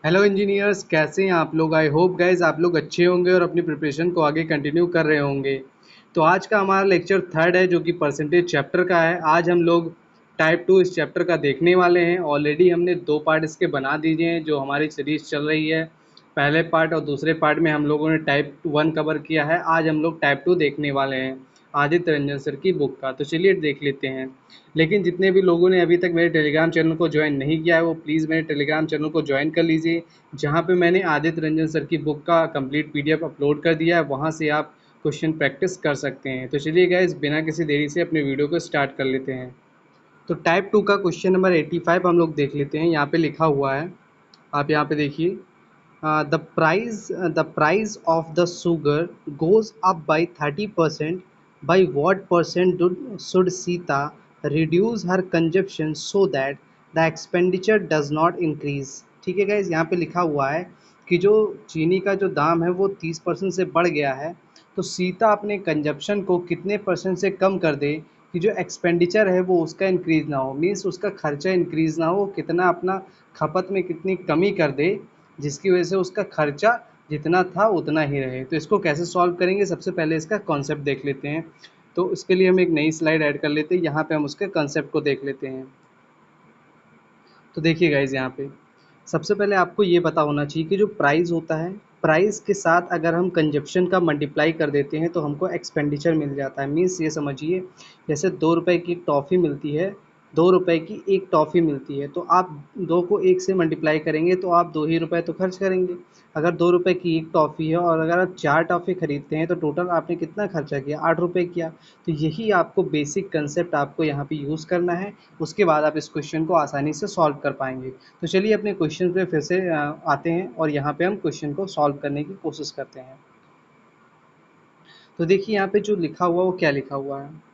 Hello engineers, कैसे हैं आप लोग। आई होप गाइज आप लोग अच्छे होंगे और अपनी प्रिपरेशन को आगे कंटिन्यू कर रहे होंगे। तो आज का हमारा लेक्चर थर्ड है जो कि परसेंटेज चैप्टर का है। आज हम लोग टाइप टू इस चैप्टर का देखने वाले हैं। ऑलरेडी हमने दो पार्ट इसके बना दिए हैं जो हमारी सीरीज चल रही है। पहले पार्ट और दूसरे पार्ट में हम लोगों ने टाइप वन कवर किया है। आज हम लोग टाइप टू देखने वाले हैं आदित्य रंजन सर की बुक का। तो चलिए देख लेते हैं। लेकिन जितने भी लोगों ने अभी तक मेरे टेलीग्राम चैनल को ज्वाइन नहीं किया है वो प्लीज़ मेरे टेलीग्राम चैनल को ज्वाइन कर लीजिए, जहाँ पे मैंने आदित्य रंजन सर की बुक का कंप्लीट पीडीएफ अपलोड कर दिया है। वहाँ से आप क्वेश्चन प्रैक्टिस कर सकते हैं। तो चलिए गाइस, बिना किसी देरी से अपने वीडियो को स्टार्ट कर लेते हैं। तो टाइप टू का क्वेश्चन नंबर 85 हम लोग देख लेते हैं। यहाँ पे लिखा हुआ है, आप यहाँ पे देखिए। The price of the sugar goes up by 30%. By what percent should Sita reduce her consumption so that the expenditure does not increase? ठीक है गाइज, यहाँ पे लिखा हुआ है कि जो चीनी का जो दाम है वो 30% से बढ़ गया है, तो सीता अपने कंजप्शन को कितने परसेंट से कम कर दे कि जो एक्सपेंडिचर है वो उसका इंक्रीज़ ना हो। मीन्स उसका खर्चा इंक्रीज़ ना हो, कितना अपना खपत में कितनी कमी कर दे जिसकी वजह से उसका खर्चा जितना था उतना ही रहे। तो इसको कैसे सॉल्व करेंगे, सबसे पहले इसका कॉन्सेप्ट देख लेते हैं। तो इसके लिए हम एक नई स्लाइड ऐड कर लेते हैं। यहाँ पे हम उसके कॉन्सेप्ट को देख लेते हैं। तो देखिए गाइज, यहाँ पे सबसे पहले आपको ये पता होना चाहिए कि जो प्राइस होता है, प्राइस के साथ अगर हम कंजप्शन का मल्टीप्लाई कर देते हैं तो हमको एक्सपेंडिचर मिल जाता है। मीन्स ये समझिए, जैसे 2 रुपए की टॉफ़ी मिलती है, 2 रुपए की एक टॉफ़ी मिलती है, तो आप दो को एक से मल्टीप्लाई करेंगे तो आप 2 ही रुपए तो खर्च करेंगे। अगर 2 रुपए की एक टॉफ़ी है और अगर आप 4 टॉफ़ी खरीदते हैं तो टोटल आपने कितना खर्चा किया, 8 रुपए किया। तो यही आपको बेसिक कंसेप्ट आपको यहाँ पे यूज़ करना है। उसके बाद आप इस क्वेश्चन को आसानी से सॉल्व कर पाएंगे। तो चलिए अपने क्वेश्चन पे फिर से आते हैं और यहाँ पे हम क्वेश्चन को सॉल्व करने की कोशिश करते हैं। तो देखिए यहाँ पे जो लिखा हुआ वो क्या लिखा हुआ है।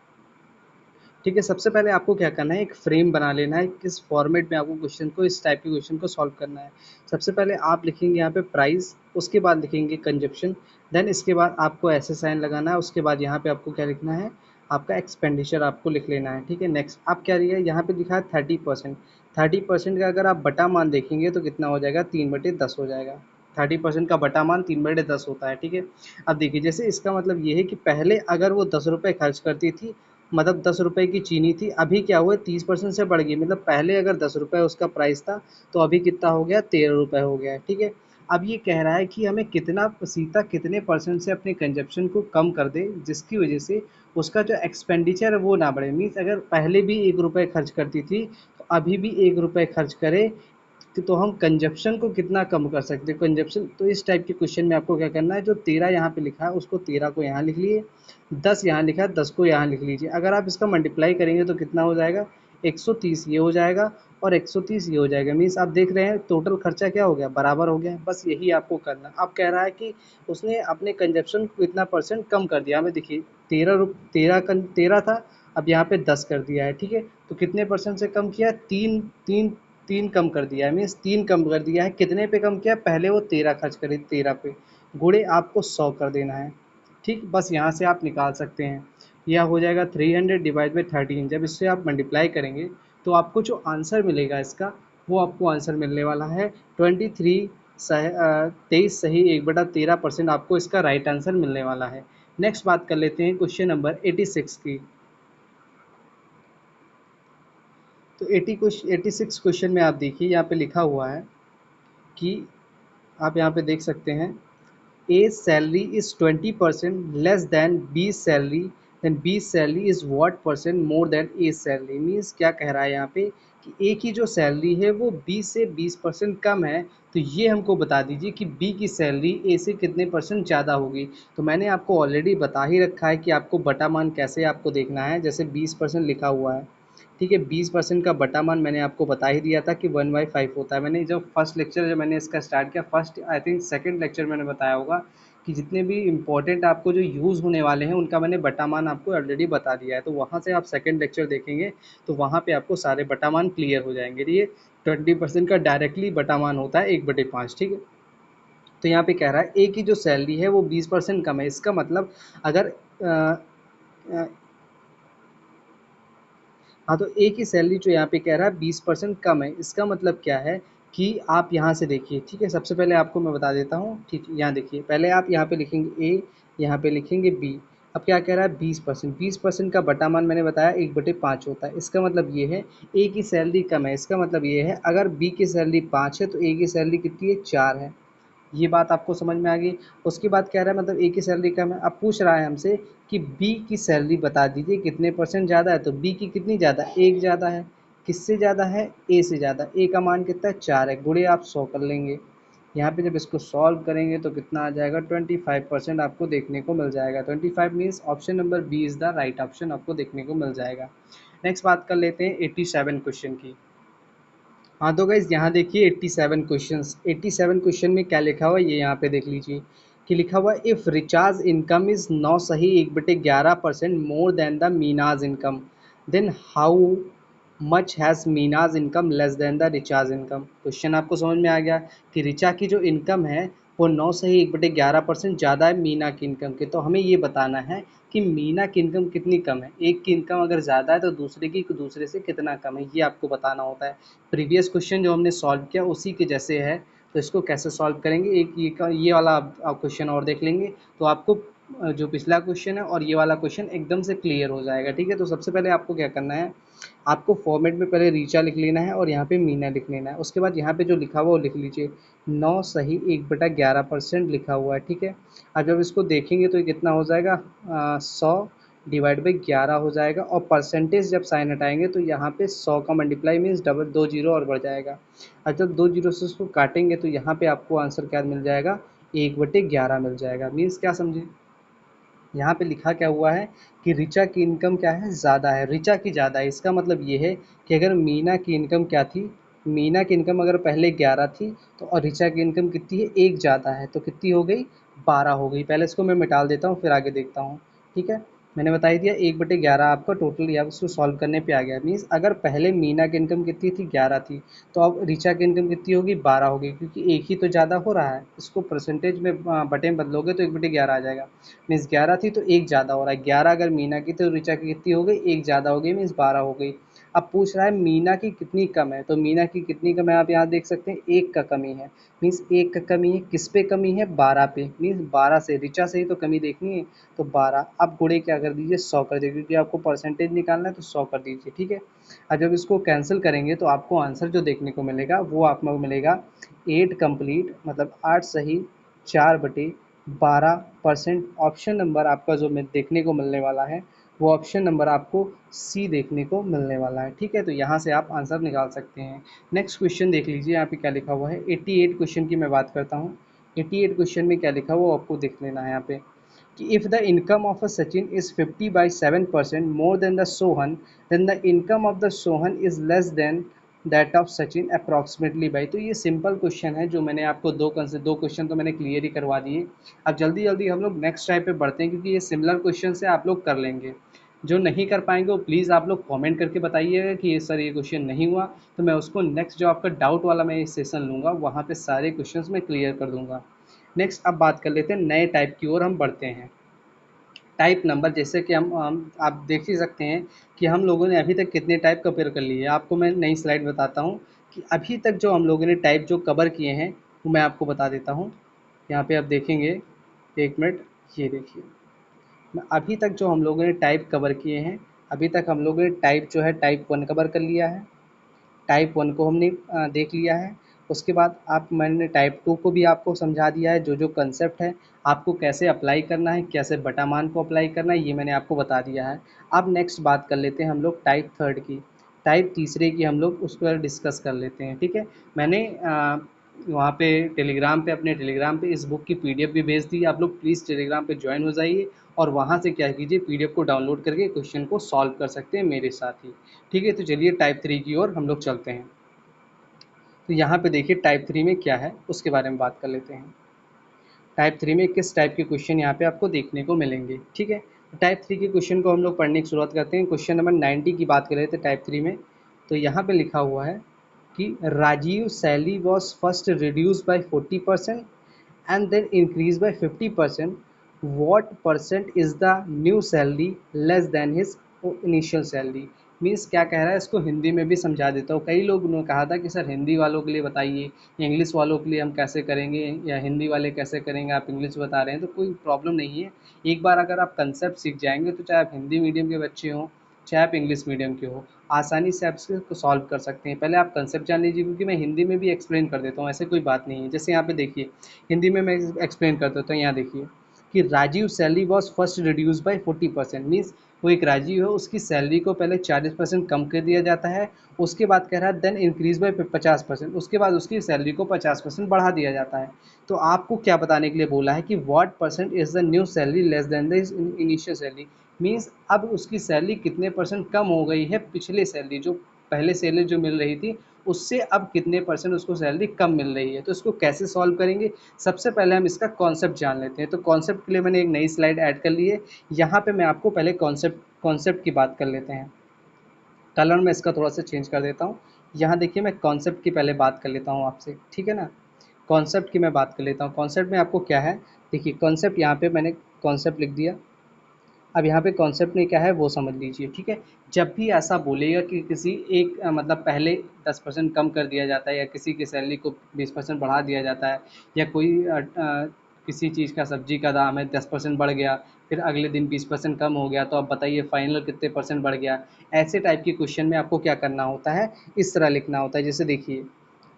ठीक है, सबसे पहले आपको क्या करना है, एक फ्रेम बना लेना है किस फॉर्मेट में आपको क्वेश्चन को, इस टाइप के क्वेश्चन को सॉल्व करना है। सबसे पहले आप लिखेंगे यहाँ पे प्राइस, उसके बाद लिखेंगे कंजप्शन, देन इसके बाद आपको ऐसे साइन लगाना है। उसके बाद यहाँ पे आपको क्या लिखना है, आपका एक्सपेंडिचर आपको लिख लेना है। ठीक है, नेक्स्ट आप क्या लिया, यहाँ पे लिखा है 30%। 30% का अगर आप बटा मान देखेंगे तो कितना हो जाएगा, 3/10 हो जाएगा। 30% का बटा मान 3/10 होता है। ठीक है, अब देखिए जैसे इसका मतलब ये है कि पहले अगर वो 10 रुपये खर्च करती थी, मतलब 10 रुपए की चीनी थी, अभी क्या हुआ 30% से बढ़ गई। मतलब पहले अगर 10 रुपये उसका प्राइस था तो अभी कितना हो गया, 13 रुपये हो गया है। ठीक है, अब ये कह रहा है कि हमें कितना, सीता कितने परसेंट से अपने कंजप्शन को कम कर दे जिसकी वजह से उसका जो एक्सपेंडिचर है वो ना बढ़े। मीन्स अगर पहले भी 1 रुपये खर्च करती थी तो अभी भी 1 रुपये खर्च करे, तो हम कंजप्शन को कितना कम कर सकते हैं कंजप्शन। तो इस टाइप के क्वेश्चन में आपको क्या करना है, जो 13 यहाँ पे लिखा है उसको 13 को यहाँ लिख लिए, 10 यहाँ लिखा है 10 को यहाँ लिख लीजिए। अगर आप इसका मल्टीप्लाई करेंगे तो कितना हो जाएगा, 130 ये हो जाएगा और 130 ये हो जाएगा। मीन्स आप देख रहे हैं टोटल खर्चा क्या हो गया, बराबर हो गया। बस यही आपको करना। अब कह रहा है कि उसने अपने कंजप्शन को कितना परसेंट कम कर दिया। हमें देखिए 13 था, अब यहाँ पे 10 कर दिया है। ठीक है, तो कितने परसेंट से कम किया, तीन तीन तीन कम कर दिया है। मीन्स 3 कम कर दिया है। कितने पे कम किया, पहले वो 13 खर्च करी, 13 पे गुणे आपको 100 कर देना है। ठीक, बस यहाँ से आप निकाल सकते हैं। यह हो जाएगा 300 डिवाइड बाई 13। जब इससे आप मल्टीप्लाई करेंगे तो आपको जो आंसर मिलेगा इसका, वो आपको आंसर मिलने वाला है 23 सही 1/13% आपको इसका राइट आंसर मिलने वाला है। नेक्स्ट बात कर लेते हैं क्वेश्चन नंबर 86 की। तो 86 क्वेश्चन में आप देखिए यहाँ पे लिखा हुआ है कि आप यहाँ पे देख सकते हैं, A salary is 20% less than B salary, then B salary is what percent more than A salary. Means क्या कह रहा है यहाँ पे कि ए की जो सैलरी है वो बी से 20% कम है, तो ये हमको बता दीजिए कि बी की सैलरी ए से कितने परसेंट ज़्यादा होगी। तो मैंने आपको ऑलरेडी बता ही रखा है कि आपको बटा मान कैसे आपको देखना है। जैसे 20% लिखा हुआ है, ठीक है, 20% का बटा मान मैंने आपको बता ही दिया था कि 1/5 होता है। मैंने जब फर्स्ट लेक्चर जब मैंने इसका स्टार्ट किया, first I think second lecture मैंने बताया होगा कि जितने भी इंपॉर्टेंट आपको जो यूज़ होने वाले हैं उनका मैंने बटा मान आपको ऑलरेडी बता दिया है। तो वहाँ से आप सेकंड लेक्चर देखेंगे तो वहाँ पे आपको सारे बटा मान क्लियर हो जाएंगे। ये 20% का डायरेक्टली बटा मान होता है 1/5। ठीक है, तो यहाँ पे कह रहा है ए की जो सैलरी है वो 20% कम है। इसका मतलब अगर अ, हाँ, तो ए की सैलरी जो यहाँ पे कह रहा है 20% कम है, इसका मतलब क्या है कि आप यहाँ से देखिए, ठीक है। सबसे पहले आपको मैं बता देता हूँ, ठीक है। यहाँ देखिए, पहले आप यहाँ पे लिखेंगे ए, यहाँ पे लिखेंगे बी। अब क्या कह रहा है 20%, 20% का बटा मान मैंने बताया 1/5 होता है। इसका मतलब ये है ए की सैलरी कम है, इसका मतलब ये है अगर बी की सैलरी 5 है तो ए की सैलरी कितनी है, 4 है। ये बात आपको समझ में आ गई। उसके बाद कह रहा है मतलब ए की सैलरी कम है, अब पूछ रहा है हमसे कि बी की सैलरी बता दीजिए कितने परसेंट ज़्यादा है, तो बी की कितनी ज़्यादा, एक ज़्यादा है। किससे ज़्यादा है, ए से ज़्यादा। ए का मान कितना है, 4 है। गुणे आप 100 कर लेंगे। यहाँ पे जब इसको सॉल्व करेंगे तो कितना आ जाएगा, 25% आपको देखने को मिल जाएगा। 25 means option number B is the right option आपको देखने को मिल जाएगा। नेक्स्ट बात कर लेते हैं 87 क्वेश्चन की। हाँ तो गाइज यहाँ देखिए 87 क्वेश्चंस, 87 क्वेश्चन में क्या लिखा हुआ है ये यहाँ पे देख लीजिए कि लिखा हुआ है इफ़ रिचार्ज इनकम इज़ 9 सही 1/11% more than the Meena's income, then how much has Meena's income less than the recharge income. Question आपको समझ में आ गया कि रिचा की जो इनकम है वो 9 से ही 1/11% ज़्यादा है मीना की इनकम के। तो हमें ये बताना है कि मीना की इनकम कितनी कम है। एक की इनकम अगर ज़्यादा है तो दूसरे की दूसरे से कितना कम है, ये आपको बताना होता है। प्रीवियस क्वेश्चन जो हमने सॉल्व किया उसी के जैसे है, तो इसको कैसे सॉल्व करेंगे, एक ये वाला आप क्वेश्चन और देख लेंगे तो आपको जो पिछला क्वेश्चन है और ये वाला क्वेश्चन एकदम से क्लियर हो जाएगा, ठीक है। तो सबसे पहले आपको क्या करना है, आपको फॉर्मेट में पहले रीचा लिख लेना है और यहाँ पे मीना लिख लेना है। उसके बाद यहाँ पे जो लिखा हुआ वो लिख लीजिए, 9 सही 1/11% लिखा हुआ है, ठीक है। अब जब इसको देखेंगे तो ये कितना हो जाएगा, 100/11 हो जाएगा। और परसेंटेज जब साइन हटाएंगे तो यहाँ पे 100 का मल्टीप्लाई मीन्स डबल 2 जीरो और बढ़ जाएगा। और जब 2 जीरो से उसको काटेंगे तो यहाँ पे आपको आंसर क्या मिल जाएगा, 1/11 मिल जाएगा। मीन्स क्या समझे, यहाँ पे लिखा क्या हुआ है कि रिचा की इनकम क्या है, ज़्यादा है, रिचा की ज़्यादा है। इसका मतलब ये है कि अगर मीना की इनकम क्या थी, मीना की इनकम अगर पहले 11 थी तो और रिचा की इनकम कितनी है, एक ज़्यादा है, तो कितनी हो गई, 12 हो गई। पहले इसको मैं मिटा देता हूँ फिर आगे देखता हूँ, ठीक है। मैंने बता ही दिया 1/11 आपका टोटल, या उसको सॉल्व करने पे आ गया। मीन्स अगर पहले मीना की इनकम कितनी थी, 11 थी, तो अब रिचा की इनकम कितनी होगी, 12 होगी, क्योंकि एक ही तो ज़्यादा हो रहा है। इसको परसेंटेज में बटे में बदलोगे तो 1/11 आ जाएगा। मीन्स 11 थी तो एक ज़्यादा हो रहा है, 11 अगर मीना की तो ऋचा की कितनी हो गई, एक ज़्यादा हो गई, मीन्स 12 हो गई। अब पूछ रहा है मीना की कितनी कम है, तो मीना की कितनी कम है आप यहाँ देख सकते हैं, एक का कमी है। मीन्स एक का कमी है, किस पे कमी है, 12 पे। मीन्स 12 से, ऋचा से ही तो कमी देखनी है, तो 12। अब गुणे क्या कर दीजिए, 100 कर दीजिए, क्योंकि आपको परसेंटेज निकालना है तो 100 कर दीजिए, ठीक है। अब जब इसको कैंसिल करेंगे तो आपको आंसर जो देखने को मिलेगा वो आपको मिलेगा 8 कंप्लीट, मतलब 8 सही 4/12%। ऑप्शन नंबर आपका जो मैं देखने को मिलने वाला है वो ऑप्शन नंबर आपको सी देखने को मिलने वाला है, ठीक है। तो यहाँ से आप आंसर निकाल सकते हैं। नेक्स्ट क्वेश्चन देख लीजिए, यहाँ पे क्या लिखा हुआ है। 88 क्वेश्चन की मैं बात करता हूँ। 88 क्वेश्चन में क्या लिखा हुआ वो आपको देख लेना है यहाँ पे कि if the income of a Sachin is 50/7% more than the Sohan, then the income of the Sohan is less than that of Sachin approximately by. तो ये सिंपल क्वेश्चन है जो मैंने आपको दो क्वेश्चन तो मैंने क्लियर ही करवा दिए। अब जल्दी जल्दी हम लोग नेक्स्ट टाइप पे बढ़ते हैं, क्योंकि ये सिमिलर क्वेश्चन से आप लोग कर लेंगे। जो नहीं कर पाएंगे वो प्लीज़ आप लोग कमेंट करके बताइएगा कि ये सर ये क्वेश्चन नहीं हुआ, तो मैं उसको नेक्स्ट जो आपका डाउट वाला मैं सेशन लूँगा वहाँ पे सारे क्वेश्चंस मैं क्लियर कर दूँगा। नेक्स्ट अब बात कर लेते हैं नए टाइप की ओर हम बढ़ते हैं। टाइप नंबर, जैसे कि हम आप देख ही सकते हैं कि हम लोगों ने अभी तक कितने टाइप कवर कर लिए। आपको मैं नई स्लाइड बताता हूँ कि अभी तक जो हम लोगों ने टाइप जो कवर किए हैं वो मैं आपको बता देता हूँ। यहाँ पे आप देखेंगे, एक मिनट, ये देखिए, अभी तक जो हम लोगों ने टाइप कवर किए हैं, अभी तक हम लोगों ने टाइप जो है टाइप 1 कवर कर लिया है। टाइप 1 को हमने देख लिया है। उसके बाद आप मैंने टाइप 2 को भी आपको समझा दिया है, जो जो कंसेप्ट है आपको कैसे अप्लाई करना है, कैसे बटा मान को अप्लाई करना है, ये मैंने आपको बता दिया है। अब नेक्स्ट बात कर लेते हैं हम लोग टाइप 3 की। टाइप तीसरे की हम लोग उस पर डिस्कस कर लेते हैं, ठीक है। मैंने वहाँ पे टेलीग्राम पे, अपने टेलीग्राम पे इस बुक की पीडीएफ भी भेज दी है। आप लोग प्लीज़ टेलीग्राम पे ज्वाइन हो जाइए और वहाँ से क्या कीजिए, पीडीएफ को डाउनलोड करके क्वेश्चन को सॉल्व कर सकते हैं मेरे साथ ही, ठीक है। तो चलिए टाइप 3 की ओर हम लोग चलते हैं। तो यहाँ पे देखिए टाइप 3 में क्या है उसके बारे में बात कर लेते हैं। टाइप 3 में किस टाइप के क्वेश्चन यहाँ पे आपको देखने को मिलेंगे, ठीक है। तो टाइप 3 के क्वेश्चन को हम लोग पढ़ने की शुरुआत करते हैं। क्वेश्चन नंबर 90 की बात कर रहे थे टाइप 3 में। तो यहाँ पे लिखा हुआ है कि Rajeev salary was first reduce by 40% and then increase by 50%, what percent is the new salary less than his initial salary? Means क्या कह रहा है इसको हिंदी में भी समझा देता हूँ। कई लोग ने कहा था कि सर हिंदी वालों के लिए बताइए, इंग्लिश वालों के लिए हम कैसे करेंगे, या हिंदी वाले कैसे करेंगे, आप इंग्लिश बता रहे हैं। तो कोई प्रॉब्लम नहीं है, एक बार अगर आप कंसेप्ट सीख जाएंगे तो चाहे आप हिंदी मीडियम के बच्चे हों चाहे आप इंग्लिश मीडियम के हो, आसानी से आप इसको सॉल्व कर सकते हैं। पहले आप कंसेप्ट जान लीजिए, क्योंकि मैं हिंदी में भी एक्सप्लेन कर देता हूँ, ऐसे कोई बात नहीं है। जैसे यहाँ पे देखिए, हिंदी में मैं एक्सप्लेन कर देता हूँ। यहाँ देखिए कि Rajeev salary was first reduce by 40%। Means वो एक राजीव है, उसकी सैलरी को पहले 40% कम कर दिया जाता है। उसके बाद कह रहा है देन इंक्रीज बाई 50%, उसके बाद उसकी सैलरी को 50% बढ़ा दिया जाता है। तो आपको क्या बताने के लिए बोला है कि what percent is the new salary less than the initial salary. Means अब उसकी सैलरी कितने परसेंट कम हो गई है, पिछले सैलरी जो पहले सैलरी जो मिल रही थी उससे अब कितने परसेंट उसको सैलरी कम मिल रही है। तो इसको कैसे सॉल्व करेंगे, सबसे पहले हम इसका कॉन्सेप्ट जान लेते हैं। तो कॉन्सेप्ट के लिए मैंने एक नई स्लाइड ऐड कर ली है। यहाँ पे मैं आपको पहले कॉन्सेप्ट की बात कर लेते हैं। कलर मैं इसका थोड़ा सा चेंज कर देता हूँ। यहाँ देखिए मैं कॉन्सेप्ट की पहले बात कर लेता हूँ आपसे, ठीक है ना। कॉन्सेप्ट की मैं बात कर लेता हूँ। कॉन्सेप्ट में आपको क्या है, देखिए कॉन्सेप्ट यहाँ पे मैंने कॉन्सेप्ट लिख दिया। अब यहाँ पे कॉन्सेप्ट में क्या है वो समझ लीजिए, ठीक है। जब भी ऐसा बोलेगा कि किसी एक मतलब पहले 10% कम कर दिया जाता है, या किसी की सैलरी को 20% बढ़ा दिया जाता है, या कोई किसी चीज़ का सब्जी का दाम है 10% बढ़ गया, फिर अगले दिन 20% कम हो गया, तो अब बताइए फाइनल कितने परसेंट बढ़ गया। ऐसे टाइप की क्वेश्चन में आपको क्या करना होता है, इस तरह लिखना होता है। जैसे देखिए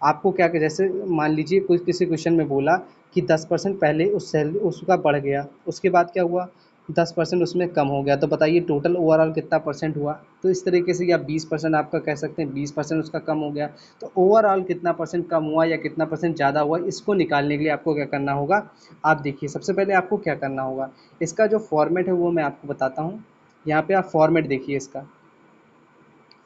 आपको क्या, जैसे मान लीजिए कोई किसी क्वेश्चन में बोला कि 10% पहले उस सैलरी उसका बढ़ गया, उसके बाद क्या हुआ 10% उसमें कम हो गया, तो बताइए टोटल ओवरऑल कितना परसेंट हुआ। तो इस तरीके से, या 20% आपका कह सकते हैं 20% उसका कम हो गया, तो ओवरऑल कितना परसेंट कम हुआ या कितना परसेंट ज़्यादा हुआ, इसको निकालने के लिए आपको क्या करना होगा। आप देखिए सबसे पहले आपको क्या करना होगा, इसका जो फॉर्मेट है वो मैं आपको बताता हूँ। यहाँ पे आप फॉर्मेट देखिए, इसका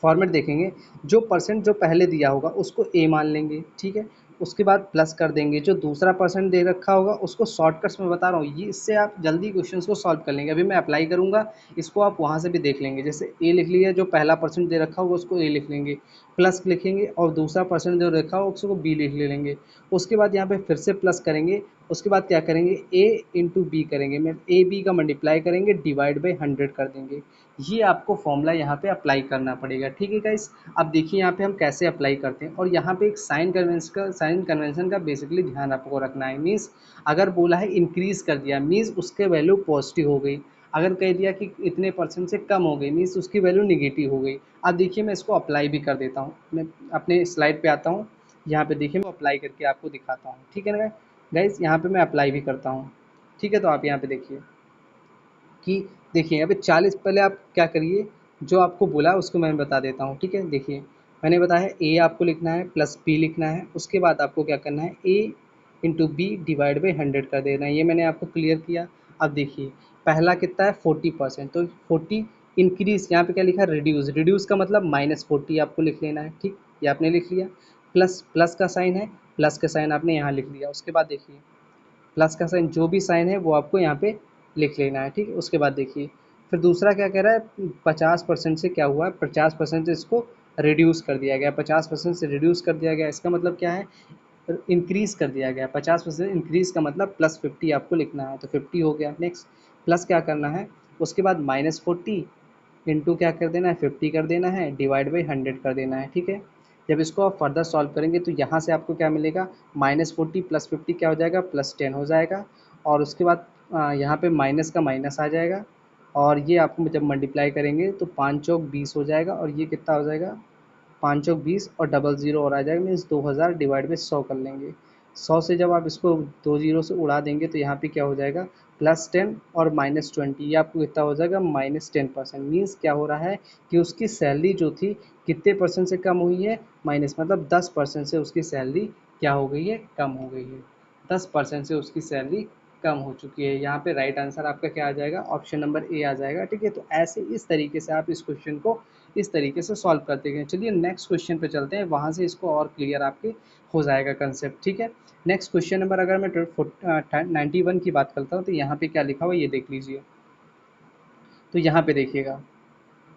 फॉर्मेट देखेंगे, जो परसेंट जो पहले दिया होगा उसको ए मान लेंगे, ठीक है। उसके बाद प्लस कर देंगे, जो दूसरा परसेंट दे रखा होगा उसको शॉर्टकट्स में बता रहा हूँ, ये इससे आप जल्दी क्वेश्चंस को सॉल्व कर लेंगे। अभी मैं अप्लाई करूँगा, इसको आप वहाँ से भी देख लेंगे। जैसे ए लिख लिया, जो पहला परसेंट दे रखा होगा उसको ए लिख लेंगे, प्लस लिखेंगे, और दूसरा परसेंट जो रखा होगा उसको बी लिख ले लेंगे। उसके बाद यहाँ पे फिर से प्लस करेंगे, उसके बाद क्या करेंगे ए इंटू बी करेंगे, मैं ए बी का मल्टीप्लाई करेंगे, डिवाइड बाई 100 कर देंगे। ये आपको फॉर्मूला यहाँ पे अप्लाई करना पड़ेगा, ठीक है गाइस। अब देखिए यहाँ पे हम कैसे अप्लाई करते हैं, और यहाँ पे एक साइन कन्वेंशन का बेसिकली ध्यान आपको रखना है। मीन्स अगर बोला है इंक्रीज़ कर दिया, मीन्स उसके वैल्यू पॉजिटिव हो गई। अगर कह दिया कि इतने परसेंट से कम हो गई, मीन्स उसकी वैल्यू निगेटिव हो गई। अब देखिए मैं इसको अप्लाई भी कर देता हूँ, मैं अपने स्लाइड पे आता हूँ। यहाँ पे देखिए मैं अप्लाई करके आपको दिखाता हूँ, ठीक है ना गाइस। यहाँ पे मैं अप्लाई भी करता हूँ, ठीक है। तो आप यहाँ पे देखिए कि देखिए यहाँ पे 40, पहले आप क्या करिए, जो आपको बोला उसको मैं बता देता हूँ, ठीक है। देखिए मैंने बताया ए आपको लिखना है प्लस बी लिखना है, उसके बाद आपको क्या करना है ए इंटू बी डिवाइड बाई 100 कर देना है। ये मैंने आपको क्लियर किया। अब देखिए पहला कितना है 40%, तो 40 इंक्रीज, यहाँ पे क्या लिखा है रिड्यूस, रिड्यूस का मतलब -40 आपको लिख लेना है, ठीक। ये आपने लिख लिया। प्लस प्लस का साइन है, प्लस का साइन आपने यहाँ लिख लिया। उसके बाद देखिए प्लस का साइन जो भी साइन है वो आपको यहाँ पे लिख लेना है, ठीक है। उसके बाद देखिए फिर दूसरा क्या कह रहा है, 50% से क्या हुआ है, 50% से इसको रिड्यूस कर दिया गया, 50% से रिड्यूस कर दिया गया। इसका मतलब क्या है, इंक्रीज़ कर दिया गया। 50% इंक्रीज़ का मतलब +50 आपको लिखना है, तो 50 हो गया। नेक्स्ट प्लस क्या करना है, उसके बाद -40 इंटू क्या कर देना है 50 कर देना है, डिवाइड बाई 100 कर देना है, ठीक है। जब इसको आप फर्दर सॉल्व करेंगे तो यहाँ से आपको क्या मिलेगा, -40 + 50 क्या हो जाएगा, +10 हो जाएगा। और उसके बाद यहाँ पे माइनस का माइनस आ जाएगा, और ये आपको जब मल्टीप्लाई करेंगे तो 5 चौक 20 हो जाएगा, और ये कितना हो जाएगा 5 चौक 20 और डबल ज़ीरो और आ जाएगा, मीन्स 2000 डिवाइड बाई 100 कर लेंगे। 100 से जब आप इसको 2 ज़ीरो से उड़ा देंगे तो यहाँ पे क्या हो जाएगा +10 और -20, ये आपको कितना हो जाएगा -10%। मीन्स क्या हो रहा है कि उसकी सैलरी जो थी कितने परसेंट से कम हुई है, माइनस मतलब 10% से उसकी सैलरी क्या हो गई है, कम हो गई है। 10% से उसकी सैलरी कम हो चुकी है। यहाँ पे राइट आंसर आपका क्या आ जाएगा, ऑप्शन नंबर ए आ जाएगा, ठीक है। तो ऐसे इस तरीके से आप इस क्वेश्चन को इस तरीके से सॉल्व करते गए। चलिए नेक्स्ट क्वेश्चन पे चलते हैं, वहाँ से इसको और क्लियर आपके हो जाएगा कंसेप्ट, ठीक है। नेक्स्ट क्वेश्चन नंबर अगर मैं 91 की बात करता हूँ तो यहाँ पे क्या लिखा हुआ है ये देख लीजिए। तो यहाँ पे देखिएगा,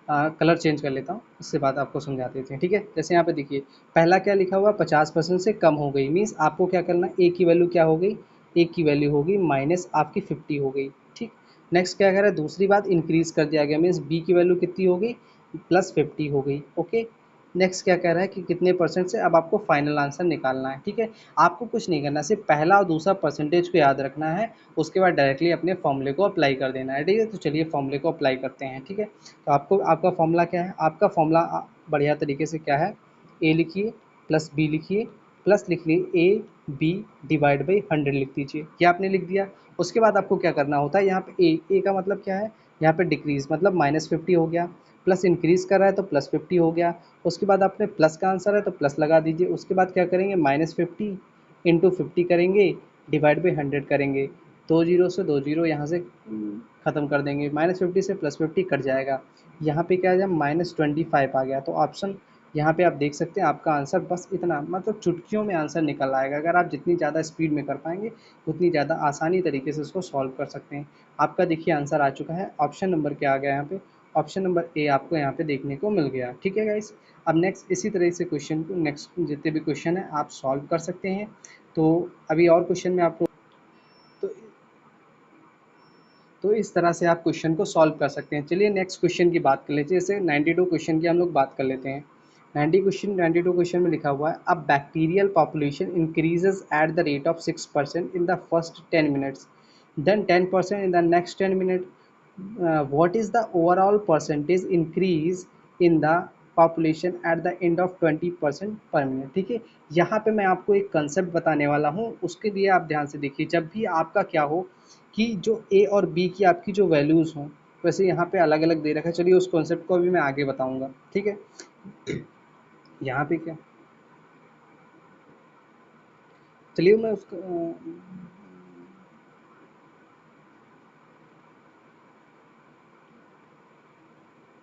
कलर चेंज कर लेता हूँ, उससे बात आपको समझा देते हैं, ठीक है। जैसे यहाँ पे देखिए पहला क्या लिखा हुआ 50% से कम हो गई, मीन्स आपको क्या करना है, ए की वैल्यू क्या हो गई, ए की वैल्यू होगी माइनस आपकी 50 हो गई, ठीक। नेक्स्ट क्या कह रहा है, दूसरी बात इंक्रीज़ कर दिया गया, मीन्स बी की वैल्यू कितनी होगी, +50 हो गई। ओके, नेक्स्ट क्या कह रहा है कि कितने परसेंट से, अब आपको फाइनल आंसर निकालना है। ठीक है, आपको कुछ नहीं करना, सिर्फ पहला और दूसरा परसेंटेज को याद रखना है, उसके बाद डायरेक्टली अपने फॉर्मूले को अप्लाई कर देना है। ठीक है, तो चलिए फॉर्मूले को अप्लाई करते हैं। ठीक है, तो आपको आपका फॉर्मूला क्या है, आपका फॉर्मूला बढ़िया तरीके से क्या है, ए लिखिए प्लस बी लिखिए प्लस लिख लीजिए ए बी डिवाइड बाई 100 लिख दीजिए। ये आपने लिख दिया। उसके बाद आपको क्या करना होता है, यहाँ पे ए का मतलब क्या है, यहाँ पे डिक्रीज मतलब -50 हो गया, प्लस इंक्रीज कर रहा है तो +50 हो गया। उसके बाद आपने प्लस का आंसर है तो प्लस लगा दीजिए। उसके बाद क्या करेंगे, -50 इंटू 50 करेंगे डिवाइड बाई 100 करेंगे। दो जीरो से दो जीरो यहाँ से ख़त्म कर देंगे, -50 से +50 कट जाएगा। यहाँ पे क्या आ जाए, -25 आ गया। तो ऑप्शन यहाँ पे आप देख सकते हैं, आपका आंसर बस इतना, मतलब चुटकियों में आंसर निकल आएगा। अगर आप जितनी ज़्यादा स्पीड में कर पाएंगे उतनी ज़्यादा आसानी तरीके से उसको सॉल्व कर सकते हैं। आपका देखिए आंसर आ चुका है। ऑप्शन नंबर क्या आ गया यहाँ पे, ऑप्शन नंबर ए आपको यहाँ पे देखने को मिल गया। ठीक है गाइस, अब नेक्स्ट इसी तरह से क्वेश्चन को, नेक्स्ट जितने भी क्वेश्चन है आप सॉल्व कर सकते हैं। तो अभी और क्वेश्चन में आपको, तो इस तरह से आप क्वेश्चन को सॉल्व कर सकते हैं। चलिए नेक्स्ट क्वेश्चन की बात कर लेते हैं। जैसे 92 क्वेश्चन की हम लोग बात कर लेते हैं। 92 क्वेश्चन में लिखा हुआ है, अब bacterial population increases at the rate of 6% in the first 10 minutes, then 10% in the next 10 minute, what is the overall percentage increase in the population at the end of 20% पर मिनट। ठीक है, यहाँ पे मैं आपको एक कंसेप्ट बताने वाला हूँ, उसके लिए आप ध्यान से देखिए। जब भी आपका क्या हो कि जो ए और बी की आपकी जो वैल्यूज़ हों, वैसे यहाँ पे अलग अलग दे रखा है। चलिए उस कॉन्सेप्ट को अभी मैं आगे बताऊँगा। ठीक है, यहाँ पे क्या, चलिए मैं उसको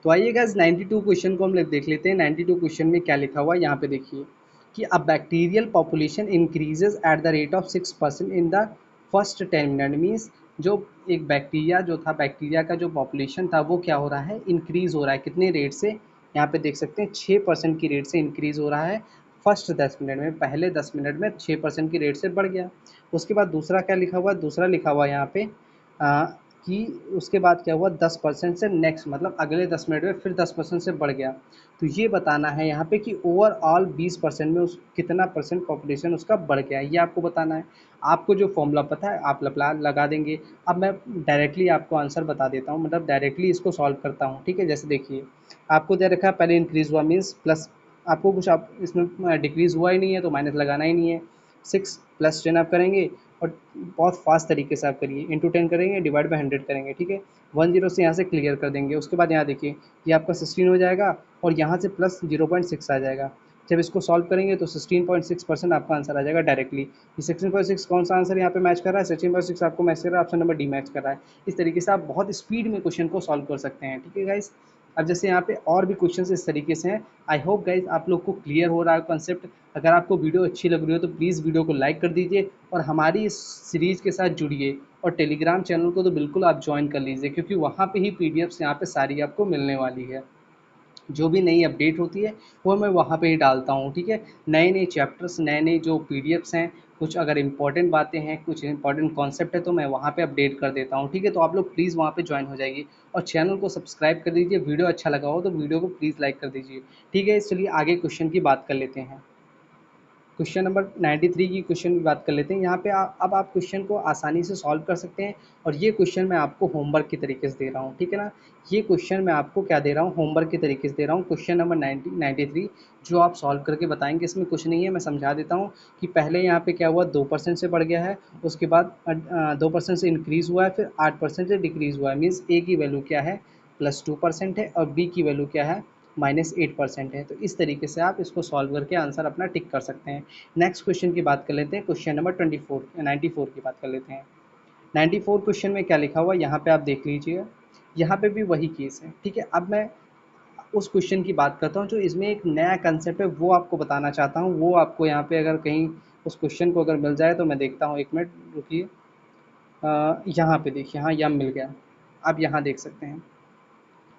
तो आइए गाइस 92 क्वेश्चन को हम लोग देख लेते हैं। 92 क्वेश्चन में क्या लिखा हुआ है, यहाँ पे देखिए कि a bacterial population increases at the rate of 6% in the first 10 minute. Means जो एक बैक्टीरिया जो था, बैक्टीरिया का जो पॉपुलेशन था वो क्या हो रहा है, इंक्रीज हो रहा है। कितने रेट से, यहाँ पे देख सकते हैं 6% की रेट से इंक्रीज हो रहा है फर्स्ट 10 मिनट में। पहले 10 मिनट में 6% की रेट से बढ़ गया। उसके बाद दूसरा क्या लिखा हुआ है, दूसरा लिखा हुआ है यहाँ पे कि उसके बाद क्या हुआ, 10% से नेक्स्ट मतलब अगले 10 मिनट में फिर 10% से बढ़ गया। तो ये बताना है यहाँ पे कि ओवरऑल 20% में उस कितना परसेंट पॉपुलेशन उसका बढ़ गया है, ये आपको बताना है। आपको जो फॉर्मूला पता है आप लगा देंगे। अब मैं डायरेक्टली आपको आंसर बता देता हूँ, मतलब डायरेक्टली इसको सॉल्व करता हूँ। ठीक है, जैसे देखिए आपको दे रखा है पहले इंक्रीज़ हुआ मीन्स प्लस, आपको कुछ आप इसमें डिक्रीज़ हुआ ही नहीं है तो माइनस लगाना ही नहीं है। 6 + 10 आप करेंगे और बहुत फास्ट तरीके से आप करिए, इंटू 10 करेंगे डिवाइड बाई 100 करेंगे। ठीक है, 10 से यहाँ से क्लियर कर देंगे। उसके बाद यहाँ देखिए ये आपका 16 हो जाएगा और यहाँ से प्लस 0.6 आ जाएगा। जब इसको सॉल्व करेंगे तो 16.6% आपका आंसर आ जाएगा डायरेक्टली। ये 16.6 कौन सा आंसर यहाँ पे मैच कर रहा है, 16.6 आपको मैच कर रहा है, ऑप्शन नंबर डी मैच कर रहा है। इस तरीके से आप बहुत स्पीड में क्वेश्चन को सॉल्व कर सकते हैं। ठीक है गाइस, अब जैसे यहाँ पे और भी क्वेश्चन इस तरीके से हैं। आई होप गाइज आप लोग को क्लियर हो रहा है कॉन्सेप्ट। अगर आपको वीडियो अच्छी लग रही हो तो प्लीज़ वीडियो को लाइक कर दीजिए और हमारी इस सीरीज़ के साथ जुड़िए। और टेलीग्राम चैनल को तो बिल्कुल आप ज्वाइन कर लीजिए, क्योंकि वहाँ पे ही पीडीएफ्स यहाँ पे सारी आपको मिलने वाली है। जो भी नई अपडेट होती है वो मैं वहाँ पे ही डालता हूँ। ठीक है, नए नए चैप्टर्स, नए नए जो पीडीएफ्स हैं, कुछ अगर इंपॉर्टेंट बातें हैं, कुछ इंपॉर्टेंट कॉन्सेप्ट है तो मैं वहाँ पे अपडेट कर देता हूँ। ठीक है, तो आप लोग प्लीज़ वहाँ पे ज्वाइन हो जाइए और चैनल को सब्सक्राइब कर दीजिए। वीडियो अच्छा लगा हो तो वीडियो को प्लीज़ लाइक कर दीजिए। ठीक है, चलिए आगे क्वेश्चन की बात कर लेते हैं। क्वेश्चन नंबर 93 की क्वेश्चन की बात कर लेते हैं। यहाँ पे अब आप क्वेश्चन को आसानी से सॉल्व कर सकते हैं और ये क्वेश्चन मैं आपको होमवर्क की तरीके से दे रहा हूँ। ठीक है ना, ये क्वेश्चन मैं आपको क्या दे रहा हूँ, होमवर्क के तरीके से दे रहा हूँ। क्वेश्चन नंबर 93 जो आप सॉल्व करके बताएंगे, इसमें कुछ नहीं है, मैं समझा देता हूँ कि पहले यहाँ पे क्या हुआ, 2% से बढ़ गया है। उसके बाद 2% से इंक्रीज़ हुआ है, फिर 8% से डिक्रीज़ हुआ है। मीन्स ए की वैल्यू क्या है, +2% है और बी की वैल्यू क्या है, -8% है। तो इस तरीके से आप इसको सॉल्व करके आंसर अपना टिक कर सकते हैं। नेक्स्ट क्वेश्चन की बात कर लेते हैं। क्वेश्चन नंबर 94 की बात कर लेते हैं। 94 क्वेश्चन में क्या लिखा हुआ है यहाँ पे आप देख लीजिए। यहाँ पे भी वही केस है। ठीक है, अब मैं उस क्वेश्चन की बात करता हूँ जो इसमें एक नया कंसेप्ट है, वो आपको बताना चाहता हूँ। वो आपको यहाँ पे अगर कहीं उस क्वेश्चन को अगर मिल जाए तो मैं देखता हूँ, 1 मिनट रुकिए। यहाँ पे देखिए, हाँ यहाँ मिल गया। आप यहाँ देख सकते हैं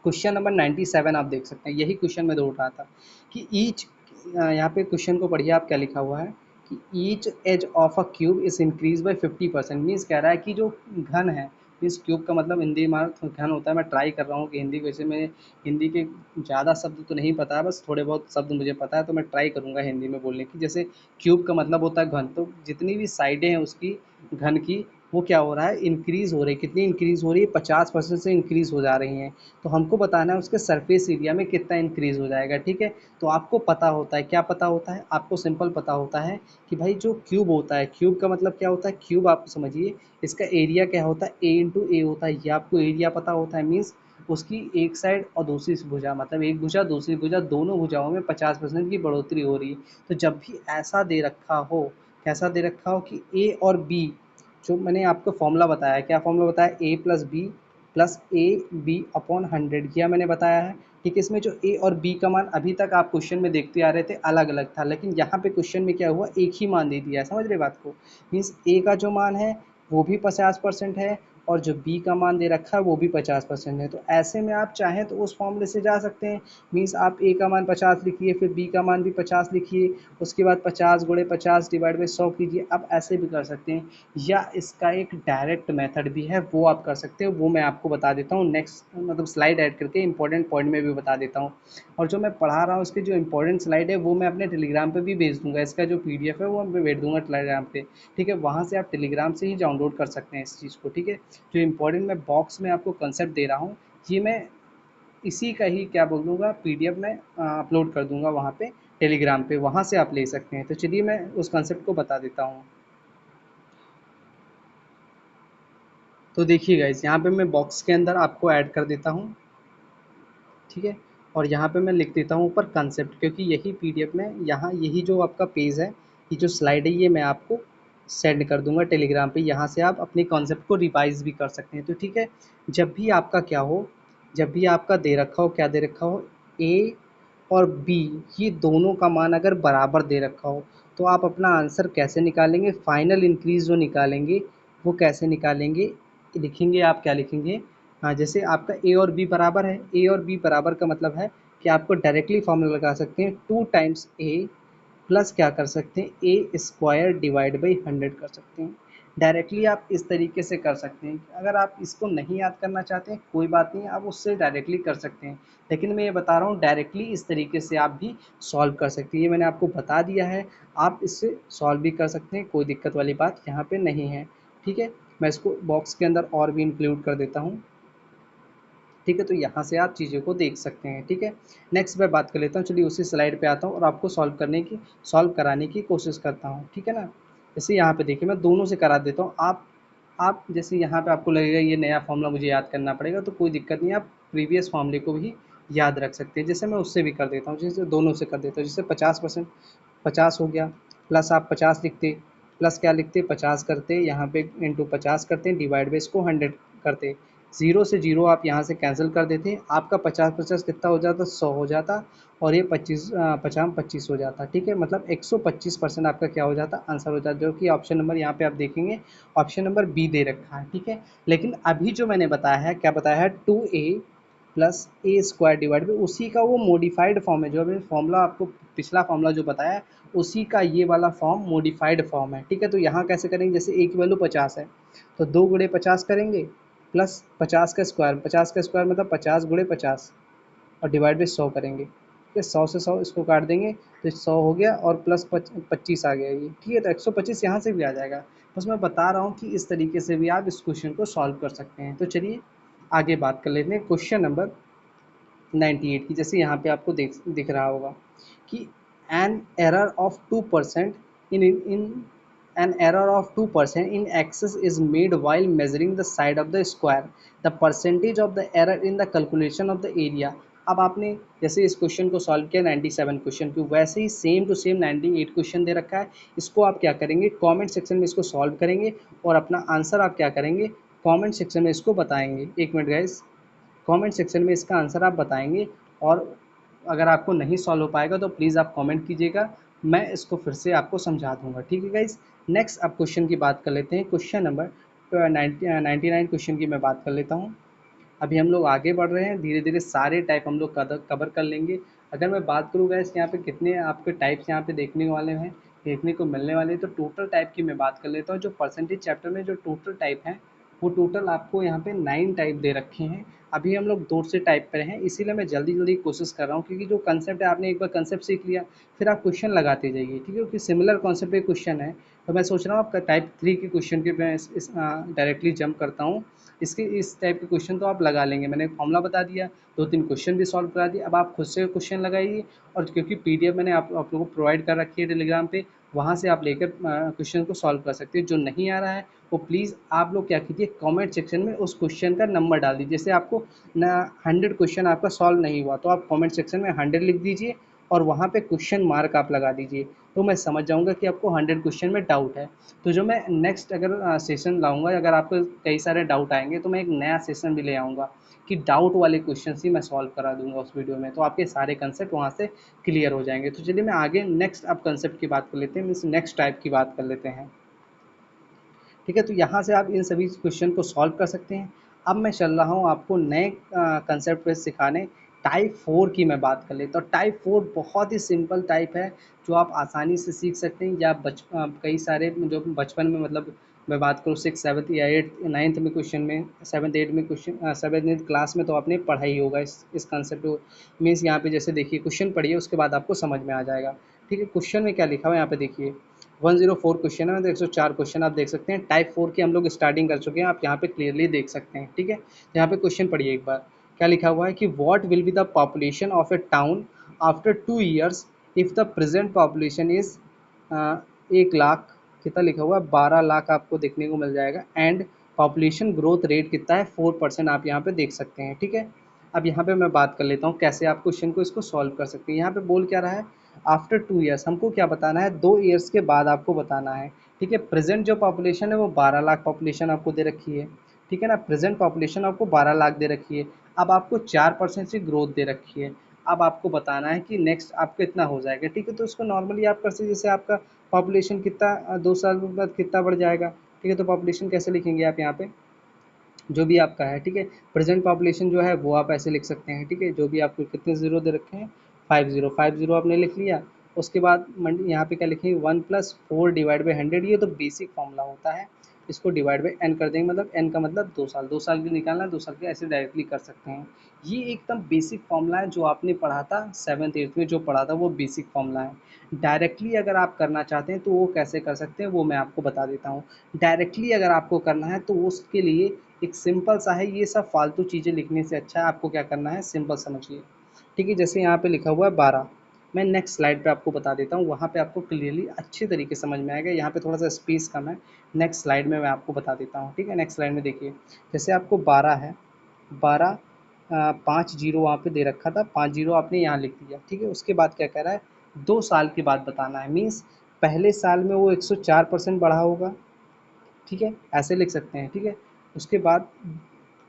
क्वेश्चन नंबर 97, आप देख सकते हैं यही क्वेश्चन मैं ढूंढ रहा था कि ईच, यहाँ पे क्वेश्चन को पढ़िए आप, क्या लिखा हुआ है कि each edge of a cube is increase by 50%। Means कह रहा है कि जो घन है मीन्स क्यूब का मतलब हिंदी हमारा घन होता है। मैं ट्राई कर रहा हूँ कि हिंदी, वैसे मैं हिंदी के ज़्यादा शब्द तो नहीं पता है, बस थोड़े बहुत शब्द मुझे पता है, तो मैं ट्राई करूँगा हिंदी में बोलने की। जैसे क्यूब का मतलब होता है घन, तो जितनी भी साइडें हैं उसकी घन की, वो क्या हो रहा है, इंक्रीज़ हो रही है। कितनी इंक्रीज़ हो रही है, 50% से इंक्रीज़ हो जा रही हैं। तो हमको बताना है उसके सरफेस एरिया में कितना इंक्रीज़ हो जाएगा, ठीक है। तो आपको पता होता है, क्या पता होता है आपको, सिंपल पता होता है कि भाई जो क्यूब होता है, क्यूब का मतलब क्या होता है, क्यूब आप समझिए इसका एरिया क्या होता है, ए इंटू ए होता है। ये आपको एरिया पता होता है, मीन्स उसकी एक साइड और दूसरी भुजा, मतलब एक भुजा दूसरी भुजा, दोनों भुजाओं में 50% की बढ़ोतरी हो रही है। तो जब भी ऐसा दे रखा हो, कैसा दे रखा हो कि ए और बी, जो मैंने आपको फॉर्मूला बताया, क्या फॉर्मूला बताया, A plus B plus A B upon 100, किया मैंने बताया है, ठीक है। इसमें जो ए और बी का मान अभी तक आप क्वेश्चन में देखते आ रहे थे अलग अलग था, लेकिन यहाँ पे क्वेश्चन में क्या हुआ, एक ही मान दे दिया है, समझ रहे बात को। मीन्स ए का जो मान है वो भी 50% है, और जो बी का मान दे रखा है वो भी 50% है। तो ऐसे में आप चाहें तो उस फॉर्मूले से जा सकते हैं। मीन्स आप ए का मान 50 लिखिए, फिर बी का मान भी 50 लिखिए, उसके बाद 50 गुणे 50 डिवाइड बाई 100 कीजिए। आप ऐसे भी कर सकते हैं, या इसका एक डायरेक्ट मेथड भी है, वो आप कर सकते हो। वो मैं आपको बता देता हूँ नेक्स्ट, मतलब स्लाइड ऐड करके इंपॉर्टेंट पॉइंट में भी बता देता हूँ। और जो मैं पढ़ा रहा हूँ उसकी जो इंपॉर्टेंट स्लाइड है वो मैं अपने टेलीग्राम पे भी भेज दूंगा। इसका जो पीडीएफ है वो मैं भेज दूंगा टेलीग्राम पे, ठीक है। वहाँ से आप टेलीग्राम से ही डाउनलोड कर सकते हैं इस चीज़ को, ठीक है। जो इंपॉर्टेंट मैं बॉक्स में आपको कंसेप्ट दे रहा हूँ, ये मैं इसी का ही क्या बोल दूंगा, पीडीएफ में अपलोड कर दूंगा वहाँ पे टेलीग्राम पे, वहाँ से आप ले सकते हैं। तो चलिए मैं उस कंसेप्ट को बता देता हूँ। तो देखिए गाइस, यहाँ पे मैं बॉक्स के अंदर आपको ऐड कर देता हूँ, ठीक है। और यहाँ पे मैं लिख देता हूँ ऊपर कंसेप्ट, क्योंकि यही पीडीएफ में, यहाँ यही जो आपका पेज है, ये जो स्लाइड है, ये मैं आपको सेंड कर दूंगा टेलीग्राम पे। यहाँ से आप अपने कॉन्सेप्ट को रिवाइज भी कर सकते हैं। तो ठीक है, जब भी आपका क्या हो, जब भी आपका दे रखा हो, क्या दे रखा हो, ए और बी, ये दोनों का मान अगर बराबर दे रखा हो, तो आप अपना आंसर कैसे निकालेंगे, फाइनल इंक्रीज जो निकालेंगे वो कैसे निकालेंगे, लिखेंगे आप, क्या लिखेंगे, हाँ, जैसे आपका ए और बी बराबर है, ए और बी बराबर का मतलब है कि आपको डायरेक्टली फॉर्मूला लगा सकते हैं, 2 टाइम्स ए प्लस क्या कर सकते हैं, ए स्क्वायर डिवाइड बाई 100 कर सकते हैं। डायरेक्टली आप इस तरीके से कर सकते हैं। अगर आप इसको नहीं याद करना चाहते हैं कोई बात नहीं, आप उससे डायरेक्टली कर सकते हैं, लेकिन मैं ये बता रहा हूँ डायरेक्टली इस तरीके से आप भी सॉल्व कर सकते हैं। ये मैंने आपको बता दिया है, आप इससे सॉल्व भी कर सकते हैं, कोई दिक्कत वाली बात यहाँ पे नहीं है, ठीक है। मैं इसको बॉक्स के अंदर और भी इंक्लूड कर देता हूँ, ठीक है। तो यहाँ से आप चीज़ों को देख सकते हैं, ठीक है। नेक्स्ट मैं बात कर लेता हूँ, चलिए उसी स्लाइड पे आता हूँ और आपको सॉल्व कराने की कोशिश करता हूँ, ठीक है ना। जैसे यहाँ पे देखिए, मैं दोनों से करा देता हूँ। आप जैसे यहाँ पे आपको लगेगा ये नया फॉर्मूला मुझे याद करना पड़ेगा, तो कोई दिक्कत नहीं है, आप प्रीवियस फॉर्मूले को भी याद रख सकते हैं। जैसे मैं उससे भी कर देता हूँ, जैसे दोनों से कर देता हूँ। जैसे 50%, 50 हो गया, प्लस आप 50 लिखते, प्लस क्या लिखते, 50 करते, यहाँ पे इंटू 50 करते हैं, डिवाइड बाई इसको 100 करते, ज़ीरो से जीरो आप यहाँ से कैंसिल कर देते, आपका 50 कितना हो जाता, 100 हो जाता, और ये 25 हो जाता, ठीक है। मतलब 125% आपका क्या हो जाता, आंसर हो जाता, जो कि ऑप्शन नंबर यहाँ पे आप देखेंगे ऑप्शन नंबर बी दे रखा है, ठीक है। लेकिन अभी जो मैंने बताया है, क्या बताया है, 2a plus A square divide by, उसी का वो मॉडिफाइड फॉर्म है, जो अभी फॉर्मूला आपको पिछला फॉर्मूला जो बताया है उसी का ये वाला फॉर्म मॉडिफाइड फॉर्म है, ठीक है। तो यहाँ कैसे करेंगे, जैसे ए की वैल्यू 50 है, तो 2 गुणे 50 करेंगे, प्लस 50 का स्क्वायर, 50 का स्क्वायर मतलब 50 गुणे 50, और डिवाइड बाई 100 करेंगे, ठीक है। 100 से 100 इसको काट देंगे तो 100 हो गया, और प्लस 25 आ गया ये, ठीक है। तो 125 यहाँ से भी आ जाएगा। बस मैं बता रहा हूँ कि इस तरीके से भी आप इस क्वेश्चन को सॉल्व कर सकते हैं। तो चलिए आगे बात कर लेते हैं क्वेश्चन नंबर 98 की। जैसे यहाँ पे आपको दिख रहा होगा कि an error of 2% in an error of 2% in axis is made while measuring the side of the square. The percentage of the error in the calculation of the area. अब आपने जैसे इस क्वेश्चन को सॉल्व किया 97 question की, वैसे ही same to same 98 question दे रखा है। इसको आप क्या करेंगे, कमेंट सेक्शन में इसको सॉल्व करेंगे, और अपना आंसर आप क्या करेंगे, कमेंट सेक्शन में इसको बताएंगे। एक मिनट गाइस, कमेंट सेक्शन में इसका आंसर आप बताएंगे, और अगर आपको नहीं सॉल्व हो पाएगा तो प्लीज़ आप कमेंट कीजिएगा, मैं इसको फिर से आपको समझा दूंगा, ठीक है गाइज। नेक्स्ट अब क्वेश्चन की बात कर लेते हैं, क्वेश्चन नंबर 99 क्वेश्चन की मैं बात कर लेता हूँ। अभी हम लोग आगे बढ़ रहे हैं, धीरे धीरे सारे टाइप हम लोग कवर कर लेंगे। अगर मैं बात करूँ गैस, यहाँ पे कितने आपके टाइप्स यहाँ पे देखने वाले हैं, देखने को मिलने वाले हैं, तो टोटल टाइप की मैं बात कर लेता हूँ। जो परसेंटेज चैप्टर में जो टोटल टाइप हैं वो टोटल आपको यहाँ पे 9 टाइप दे रखे हैं। अभी हम लोग 2 से टाइप पर हैं, इसीलिए मैं जल्दी जल्दी कोशिश कर रहा हूँ, क्योंकि जो कंसेप्ट है आपने एक बार कंसेप्ट सीख लिया, फिर आप क्वेश्चन लगाते जाइए, ठीक है, क्योंकि सिमिलर कॉन्सेप्ट के क्वेश्चन है। तो मैं सोच रहा हूँ आपका टाइप 3 के क्वेश्चन के मैं इस डायरेक्टली जंप करता हूँ। इसके इस टाइप के क्वेश्चन तो आप लगा लेंगे, मैंने फॉर्मूला बता दिया, 2-3 क्वेश्चन भी सॉल्व करा दिए। अब आप खुद से क्वेश्चन लगाइए, और क्योंकि पीडीएफ मैंने आप लोगों को प्रोवाइड कर रखी है टेलीग्राम पे, वहाँ से आप लेकर क्वेश्चन को सॉल्व कर सकते हैं। जो नहीं आ रहा है वो प्लीज़ आप लोग क्या कीजिए, कमेंट सेक्शन में उस क्वेश्चन का नंबर डाल दीजिए। जैसे आपको ना 100 क्वेश्चन आपका सॉल्व नहीं हुआ, तो आप कमेंट सेक्शन में 100 लिख दीजिए, और वहाँ पे क्वेश्चन मार्क आप लगा दीजिए, तो मैं समझ जाऊँगा कि आपको 100 क्वेश्चन में डाउट है। तो जो मैं नेक्स्ट अगर सेशन लाऊँगा, अगर आपको कई सारे डाउट आएँगे, तो मैं एक नया सेशन भी ले आऊँगा कि डाउट वाले क्वेश्चन ही मैं सॉल्व करा दूँगा उस वीडियो में, तो आपके सारे कंसेप्ट वहाँ से क्लियर हो जाएँगे। तो चलिए मैं आगे नेक्स्ट अब कंसेप्ट की बात कर लेते हैं, मीन्स नेक्स्ट टाइप की बात कर लेते हैं। ठीक है, तो यहाँ से आप इन सभी क्वेश्चन को सॉल्व कर सकते हैं। अब मैं चल रहा हूँ आपको नए कंसेप्ट पे सिखाने। टाइप 4 की मैं बात कर लेता हूँ। टाइप 4 बहुत ही सिंपल टाइप है, जो आप आसानी से सीख सकते हैं, या कई सारे जो बचपन में, मतलब मैं बात करूँ 6, 7 या 8, 9th में क्वेश्चन में, 7th 8 में क्वेश्चन, 7th क्लास में तो आपने पढ़ा ही होगा इस कंसेप्ट को। मीन्स यहाँ पे जैसे देखिए, क्वेश्चन पढ़िए, उसके बाद आपको समझ में आ जाएगा। ठीक है, क्वेश्चन में क्या लिखा हुआ है यहाँ पे देखिए, 104 क्वेश्चन है, मतलब 104 क्वेश्चन आप देख सकते हैं। टाइप 4 की हम लोग स्टार्टिंग कर चुके हैं, आप यहाँ पे क्लियरली देख सकते हैं। ठीक है, यहाँ पे क्वेश्चन पढ़िए एक बार, क्या लिखा हुआ है कि what will be the population of A town after 2 years if the present population is 1 lakh, कितना लिखा हुआ है, 12 लाख आपको देखने को मिल जाएगा, एंड पॉपुलेशन ग्रोथ रेट कितना है, 4% आप यहाँ पे देख सकते हैं। ठीक है, अब यहाँ पे मैं बात कर लेता हूँ कैसे आप क्वेश्चन को इसको सॉल्व कर सकते हैं। यहाँ पे बोल क्या रहा है, आफ्टर 2 years, हमको क्या बताना है, 2 years के बाद आपको बताना है। ठीक है, प्रेजेंट जो पॉपुलेशन है वो 12 लाख पॉपुलेशन आपको दे रखी है। ठीक है ना, प्रेजेंट पॉपुलेशन आपको 12 लाख दे रखी है। अब आपको 4% से ग्रोथ दे रखी है। अब आपको बताना है कि नेक्स्ट आपका कितना हो जाएगा। ठीक है, तो इसको नॉर्मली आप कर सकते, जैसे आपका पॉपुलेशन कितना 2 साल बाद कितना बढ़ जाएगा। ठीक है, तो पॉपुलेशन कैसे लिखेंगे आप यहाँ पे, जो भी आपका है। ठीक है, प्रेजेंट पॉपुलेशन जो है वो आप ऐसे लिख सकते हैं। ठीक है, जो भी आपको कितने ज़ीरो दे रखे हैं, 50 आपने लिख लिया। उसके बाद यहाँ पे क्या लिखेंगे, 1+4/100, ये तो बेसिक फॉर्मूला होता है। इसको डिवाइड बाई एन कर देंगे, मतलब एन का मतलब 2 साल, 2 साल की निकालना है, 2 साल के ऐसे डायरेक्टली कर सकते हैं। ये एकदम बेसिक फॉर्मूला है, जो आपने पढ़ा था 7th 8th में, जो पढ़ा था वो बेसिक फॉर्मूला है। डायरेक्टली अगर आप करना चाहते हैं तो वो कैसे कर सकते हैं, वो मैं आपको बता देता हूँ। डायरेक्टली अगर आपको करना है तो उसके लिए एक सिंपल सा है, ये सब फालतू चीज़ें लिखने से अच्छा है आपको क्या करना है, सिंपल समझिए। ठीक है, जैसे यहाँ पे लिखा हुआ है 12, मैं नेक्स्ट स्लाइड पे आपको बता देता हूँ, वहाँ पे आपको क्लियरली अच्छे तरीके समझ में आएगा। यहाँ पे थोड़ा सा स्पेस कम है, नेक्स्ट स्लाइड में मैं आपको बता देता हूँ। ठीक है, नेक्स्ट स्लाइड में देखिए, जैसे आपको 12 है, 12 5 जीरो वहाँ पे दे रखा था, 5 जीरो आपने यहाँ लिख दिया। ठीक है, उसके बाद क्या कह रहा है, 2 साल के बाद बताना है, मीन्स पहले साल में वो 104% बढ़ा होगा। ठीक है, ऐसे लिख सकते हैं। ठीक है, उसके बाद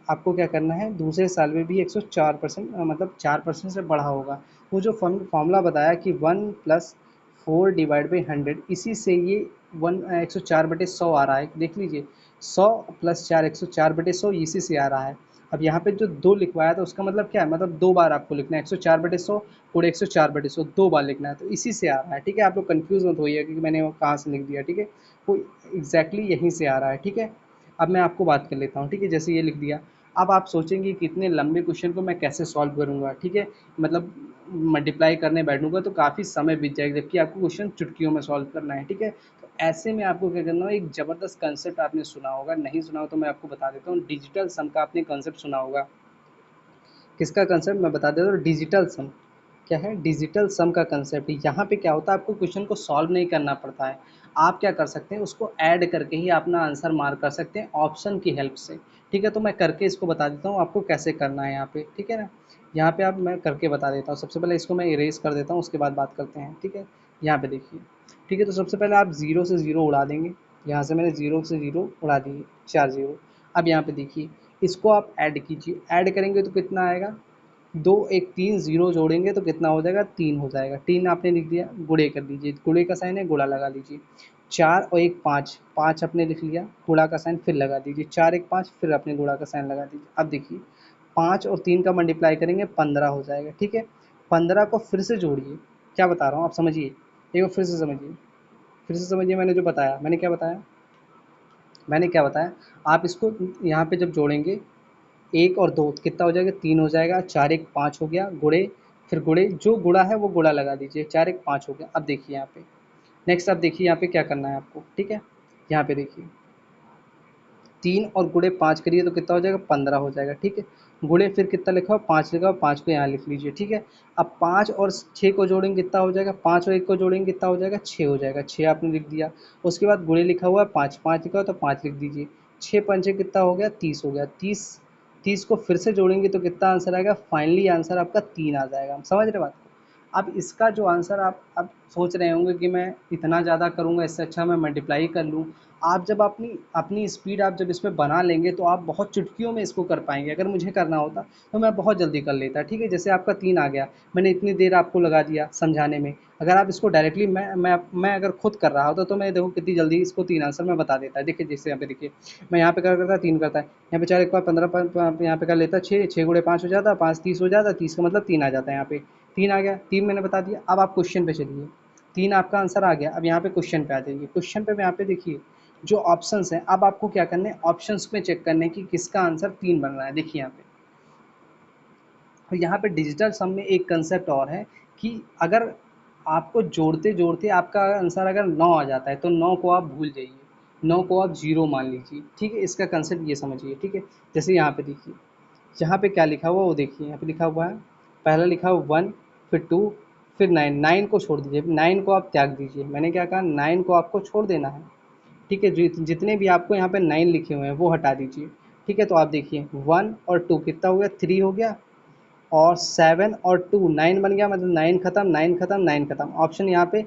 आपको क्या करना है, दूसरे साल में भी 104%, मतलब 4% से बढ़ा होगा। वो जो फॉर्मूला बताया कि 1+4/100, इसी से ये 104/100 आ रहा है, देख लीजिए, 100+4, 104/100 इसी से आ रहा है। अब यहाँ पे जो 2 लिखवाया था उसका मतलब क्या है, मतलब 2 बार आपको लिखना है, 104/100 पूरे 104/100 2 बार लिखना है, तो इसी से आ रहा है। ठीक है, आप लोग कन्फ्यूज़ मत होइए कि मैंने वो कहाँ से लिख दिया। ठीक है, वो एग्जैक्टली यहीं से आ रहा है। ठीक है, अब मैं आपको बात कर लेता हूँ। ठीक है, जैसे ये लिख दिया, अब आप सोचेंगे कि इतने लंबे क्वेश्चन को मैं कैसे सॉल्व करूँगा। ठीक है, मतलब मल्टीप्लाई करने बैठूंगा तो काफ़ी समय बीत जाएगा, जबकि आपको क्वेश्चन चुटकियों में सॉल्व करना है। ठीक है, तो ऐसे में आपको क्या करना है, एक ज़बरदस्त कंसेप्ट आपने सुना होगा, नहीं सुना हो तो मैं आपको बता देता हूँ, डिजिटल सम का आपने कंसेप्ट सुना होगा। किसका कंसेप्ट मैं बता देता हूँ, डिजिटल सम। क्या है, डिजिटल सम का कंसेप्ट। यहाँ पे क्या होता है, आपको क्वेश्चन को सॉल्व नहीं करना पड़ता है, आप क्या कर सकते हैं, उसको ऐड करके ही अपना आंसर मार्क कर सकते हैं ऑप्शन की हेल्प से। ठीक है, तो मैं करके इसको बता देता हूँ आपको कैसे करना है यहाँ पे। ठीक है ना, यहाँ पे आप मैं करके बता देता हूँ। सबसे पहले इसको मैं इरेज कर देता हूँ, उसके बाद बात करते हैं। ठीक है, यहाँ पे देखिए। ठीक है, तो सबसे पहले आप ज़ीरो से ज़ीरो उड़ा देंगे, यहाँ से मैंने ज़ीरो से ज़ीरो उड़ा दिए, 4 ज़ीरो। अब यहाँ पे देखिए, इसको आप ऐड कीजिए, ऐड करेंगे तो कितना आएगा, 2 1 3 ज़ीरो जोड़ेंगे तो कितना हो जाएगा, 3 हो जाएगा। 3 आपने लिख दिया, गुणे कर लीजिए, गुणे का साइन है, गुणा लगा लीजिए। 4 और 1 5, 5 आपने लिख लिया, गुणा का साइन फिर लगा दीजिए, 4 1 5, फिर अपने गुणा का साइन लगा दीजिए। अब देखिए, 5 और 3 का मल्टीप्लाई करेंगे 15 हो जाएगा। ठीक है, 15 को फिर से जोड़िए, क्या बता रहा हूँ आप समझिए, एक बार फिर से समझिए, फिर से समझिए, मैंने जो बताया, मैंने क्या बताया, मैंने क्या बताया, आप इसको यहाँ पे जब जोड़ेंगे 1 और 2 कितना हो जाएगा, 3 हो जाएगा, 4 1 5 हो गया, गुणे, फिर गुणे जो गुणा है वो गुणा लगा दीजिए, 4 1 5 हो गया। अब देखिए यहाँ पे, नेक्स्ट अब देखिए यहाँ पे क्या करना है आपको, ठीक है। यहाँ पे देखिए 3 और गुणे 5 करिए तो कितना हो जाएगा, 15 हो जाएगा, ठीक है। गुणे फिर कितना लिखा हो, 5 लिखा हो, 5 को यहाँ लिख लीजिए, ठीक है। अब 5 और 6 को जोड़ेंगे कितना हो जाएगा, 5 और 1 को जोड़ेंगे कितना हो जाएगा, 6 हो जाएगा, 6 आपने लिख दिया। उसके बाद गुणे लिखा हुआ है 5, 5 लिखा हो तो 5 लिख दीजिए, 6 पंचे कितना हो गया, 30 हो गया। 30, 30 को फिर से जोड़ेंगे तो कितना आंसर आएगा, फाइनली आंसर आपका 3 आ जाएगा। हम समझ रहे बात को। अब इसका जो आंसर आप सोच रहे होंगे कि मैं इतना ज़्यादा करूँगा, इससे अच्छा मैं मल्टीप्लाई कर लूँ। आप जब अपनी अपनी स्पीड आप जब इसमें बना लेंगे तो आप बहुत चुटकियों में इसको कर पाएंगे। अगर मुझे करना होता तो मैं बहुत जल्दी कर लेता, ठीक है। जैसे आपका 3 आ गया, मैंने इतनी देर आपको लगा दिया समझाने में। अगर आप इसको डायरेक्टली मैं अगर खुद कर रहा होता तो मैं देखो कितनी जल्दी इसको 3 आंसर मैं बता देता। देखिए जैसे यहाँ पे देखिए, मैं यहाँ पे क्या करता, 3 करता है, यहाँ पे 4 एक बार 15, यहाँ पे कर लेता 6, 6 गुणे 5 हो जाता, 5 30 हो जाता, 30 का मतलब 3 आ जाता है। यहाँ पे 3 आ गया, 3 मैंने बता दिया। अब आप क्वेश्चन पे चलिए, 3 आपका आंसर आ गया। अब यहाँ पे क्वेश्चन पे आ जाइए। क्वेश्चन पे यहाँ पे देखिए जो ऑप्शंस हैं, अब आपको क्या करना है, ऑप्शंस में चेक करना है कि किसका आंसर 3 बन रहा है। देखिए यहाँ पे, और यहाँ पे डिजिटल सम में एक कंसेप्ट और है कि अगर आपको जोड़ते जोड़ते आपका आंसर अगर 9 आ जाता है तो 9 को आप भूल जाइए, 9 को आप जीरो मान लीजिए, ठीक है। इसका कंसेप्ट ये समझिए, ठीक है। जैसे यहाँ पे देखिए, यहाँ पे क्या लिखा हुआ वो देखिए, यहाँ पे लिखा हुआ है, पहला लिखा हुआ 1, फिर 2, फिर 9, 9 को छोड़ दीजिए, 9 को आप त्याग दीजिए। मैंने क्या कहा, 9 को आपको छोड़ देना है, ठीक है। जितने भी आपको यहाँ पे 9 लिखे हुए हैं वो हटा दीजिए, ठीक है। तो आप देखिए 1 और 2 कितना हो गया, 3 हो गया, और 7 और 2 9 बन गया, मतलब 9 खत्म, 9 खत्म, 9 खत्म। ऑप्शन यहाँ पे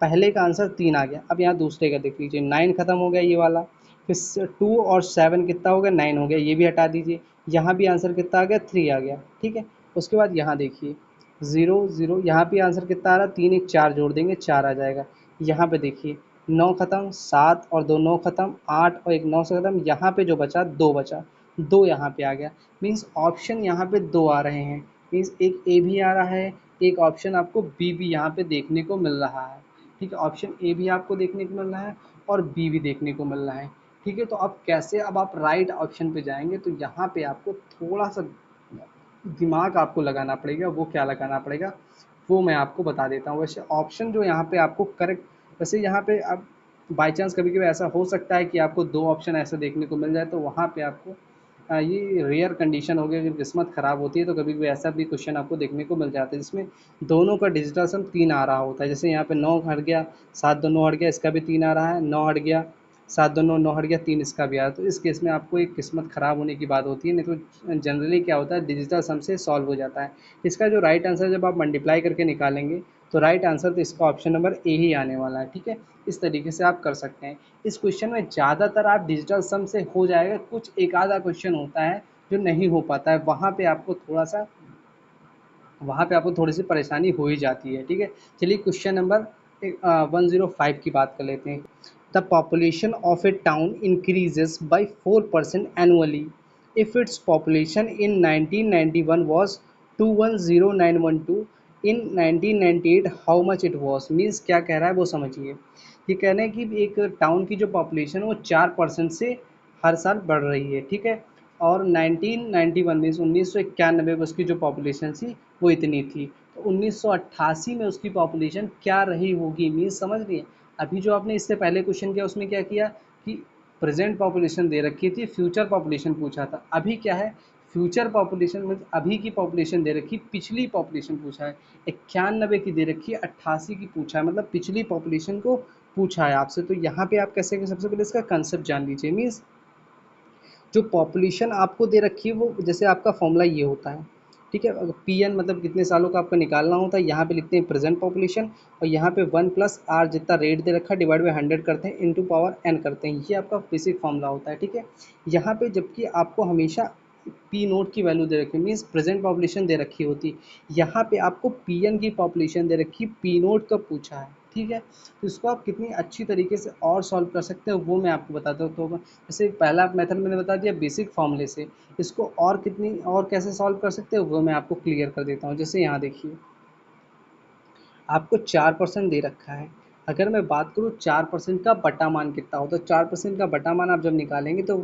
पहले का आंसर 3 आ गया। अब यहाँ दूसरे का देख लीजिए, 9 खत्म हो गया ये वाला, फिर 2 और 7 कितना हो गया, 9 हो गया, ये भी हटा दीजिए। यहाँ भी आंसर कितना आ गया, 3 आ गया, ठीक है। उसके बाद यहाँ देखिए 0 0, यहाँ भी आंसर कितना आ रहा है, 3 1 4 जोड़ देंगे 4 आ जाएगा। यहाँ पे देखिए 9 खत्म, 7 और 2 9 खत्म, 8 और 1 9 से खत्म, यहाँ पे जो बचा 2 बचा, 2 यहाँ पे आ गया। मीन्स ऑप्शन यहाँ पे 2 आ रहे हैं। मीन्स एक ए भी आ रहा है, एक ऑप्शन आपको बी भी यहाँ पे देखने को मिल रहा है, ठीक है। ऑप्शन ए भी आपको देखने को मिल रहा है और बी भी देखने को मिल रहा है, ठीक है। तो अब कैसे, अब आप राइट ऑप्शन पे जाएंगे तो यहाँ पे आपको थोड़ा सा दिमाग आपको लगाना पड़ेगा। वो क्या लगाना पड़ेगा वो मैं आपको बता देता हूँ। वैसे ऑप्शन जो यहाँ पे आपको करेक्ट, वैसे यहाँ पे अब बाई चांस कभी कभी ऐसा हो सकता है कि आपको 2 ऑप्शन ऐसे देखने को मिल जाए, तो वहाँ पे आपको ये रेयर कंडीशन हो गई, अगर किस्मत ख़राब होती है तो कभी कभी ऐसा भी क्वेश्चन आपको देखने को मिल जाता है जिसमें दोनों का डिजिटल सम 3 आ रहा होता है। जैसे यहाँ पे 9 हट गया, 7 2 9 हट गया, इसका भी 3 आ रहा है, 9 हट गया, 7 2 9 9 हट गया, 3 इसका भी आ रहा है। तो इस केस में आपको एक किस्मत ख़राब होने की बात होती है, नहीं तो जनरली क्या होता है, डिजिटल सम से सॉल्व हो जाता है। इसका जो राइट आंसर जब आप मल्टीप्लाई करके निकालेंगे तो राइट आंसर तो इसका ऑप्शन नंबर ए ही आने वाला है, ठीक है। इस तरीके से आप कर सकते हैं। इस क्वेश्चन में ज़्यादातर आप डिजिटल सम से हो जाएगा, कुछ एक आधा क्वेश्चन होता है जो नहीं हो पाता है, वहाँ पे आपको थोड़ी सी परेशानी हो ही जाती है, ठीक है। चलिए क्वेश्चन नंबर 105 की बात कर लेते हैं। The population of A town increases by 4% annually if its population in 1991 was 210912, in 1998 how much it was. Means क्या कह रहा है वो समझिए। ये कह रहे हैं कि एक टाउन की जो पॉपुलेशन है वो 4% से हर साल बढ़ रही है, ठीक है। और 1991 मीन्स 1991 में उसकी जो पॉपुलेशन थी वो इतनी थी, तो 1988 में उसकी पॉपुलेशन क्या रही होगी। मीन्स समझ रही है। अभी जो आपने इससे पहले क्वेश्चन किया उसमें क्या किया कि प्रेजेंट पॉपुलेशन दे रखी थी, फ्यूचर पॉपुलेशन पूछा था। अभी क्या है, फ्यूचर पॉपुलेशन में अभी की पॉपुलेशन दे रखी, पिछली पॉपुलेशन पूछा है। 91 की दे रखी है, 88 की पूछा है, मतलब पिछली पॉपुलेशन को पूछा है आपसे। तो यहाँ पे आप कैसे, सबसे पहले इसका कंसेप्ट जान लीजिए। मीन्स जो पॉपुलेशन आपको दे रखी है वो, जैसे आपका फॉर्मूला ये होता है, ठीक है। पी एन मतलब कितने सालों का आपका निकालना होता है, यहाँ पे लिखते हैं प्रेजेंट पॉपुलेशन, और यहाँ पे 1+r जितना रेट दे रखा है डिवाइड बाई 100 करते हैं, इंटू पावर n करते हैं। ये आपका बेसिक फॉर्मूला होता है, ठीक है। यहाँ पे जबकि आपको हमेशा पी नोट की वैल्यू दे रखी है, मीन्स प्रेजेंट पॉपुलेशन दे रखी होती, यहाँ पे आपको पी एन की पॉपुलेशन दे रखी, पी नोट का पूछा है, ठीक है। तो इसको आप कितनी अच्छी तरीके से और सॉल्व कर सकते हैं वो मैं आपको बताता हूँ। तो जैसे पहला मेथड मैंने बता दिया बेसिक फॉर्मूले से, इसको और कितनी और कैसे सॉल्व कर सकते हो वो मैं आपको क्लियर कर देता हूँ। जैसे यहाँ देखिए आपको 4% दे रखा है, अगर मैं बात करूँ 4% का बटा मान कितना हो, तो 4% का बटा मान आप जब निकालेंगे तो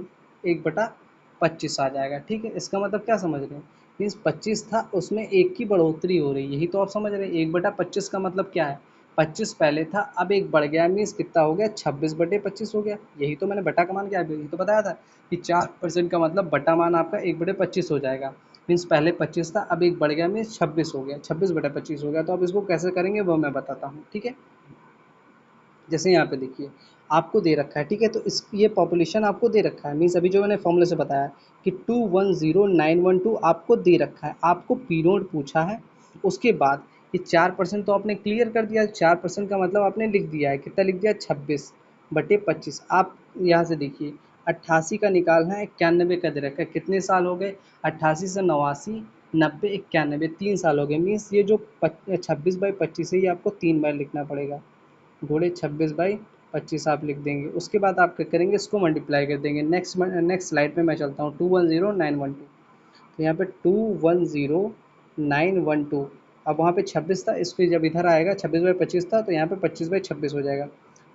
1/25 आ जाएगा। ठीक है, इसका मतलब क्या समझ रहे हैं, मीन्स 25 था उसमें 1 की बढ़ोतरी हो रही है, यही तो आप समझ रहे हैं। 1/25 का मतलब क्या है, 25 पहले था अब 1 बढ़ गया, मीन्स कितना हो गया, 26/25 हो गया। यही तो मैंने बटा का मान क्या है, यही तो बताया था कि 4% का मतलब बटा मान आपका 1/25 हो जाएगा। मीन्स पहले 25 था अब 1 बढ़ गया, मीन्स 26 हो गया, 26/25 हो गया। तो अब इसको कैसे करेंगे वो मैं बताता हूँ। ठीक है, जैसे यहाँ पे देखिए आपको दे रखा है, ठीक है, तो इस ये पॉपुलेशन आपको दे रखा है, मीन्स अभी जो मैंने फॉर्मूले से बताया कि 210912 आपको दे रखा है, आपको पी नोट पूछा है। उसके बाद ये 4% तो आपने क्लियर कर दिया, 4% का मतलब आपने लिख दिया है, कितना लिख दिया, 26/25। आप यहाँ से देखिए 88 का निकालना है, 91 का दे रखा है, कितने साल हो गए, 88 से 89, 90, 91, 3 साल हो गए। मीन्स ये जो 26/25 है ये आपको 3 बार लिखना पड़ेगा, गुणे 26/25 आप लिख देंगे। उसके बाद आप क्या करेंगे, इसको मल्टीप्लाई कर देंगे। नेक्स्ट स्लाइड पे मैं चलता हूँ, 210912, तो यहाँ पे 210912, अब वहाँ पे 26 था, इसको जब इधर आएगा 26/25 था, तो यहाँ पे 25/26 हो जाएगा।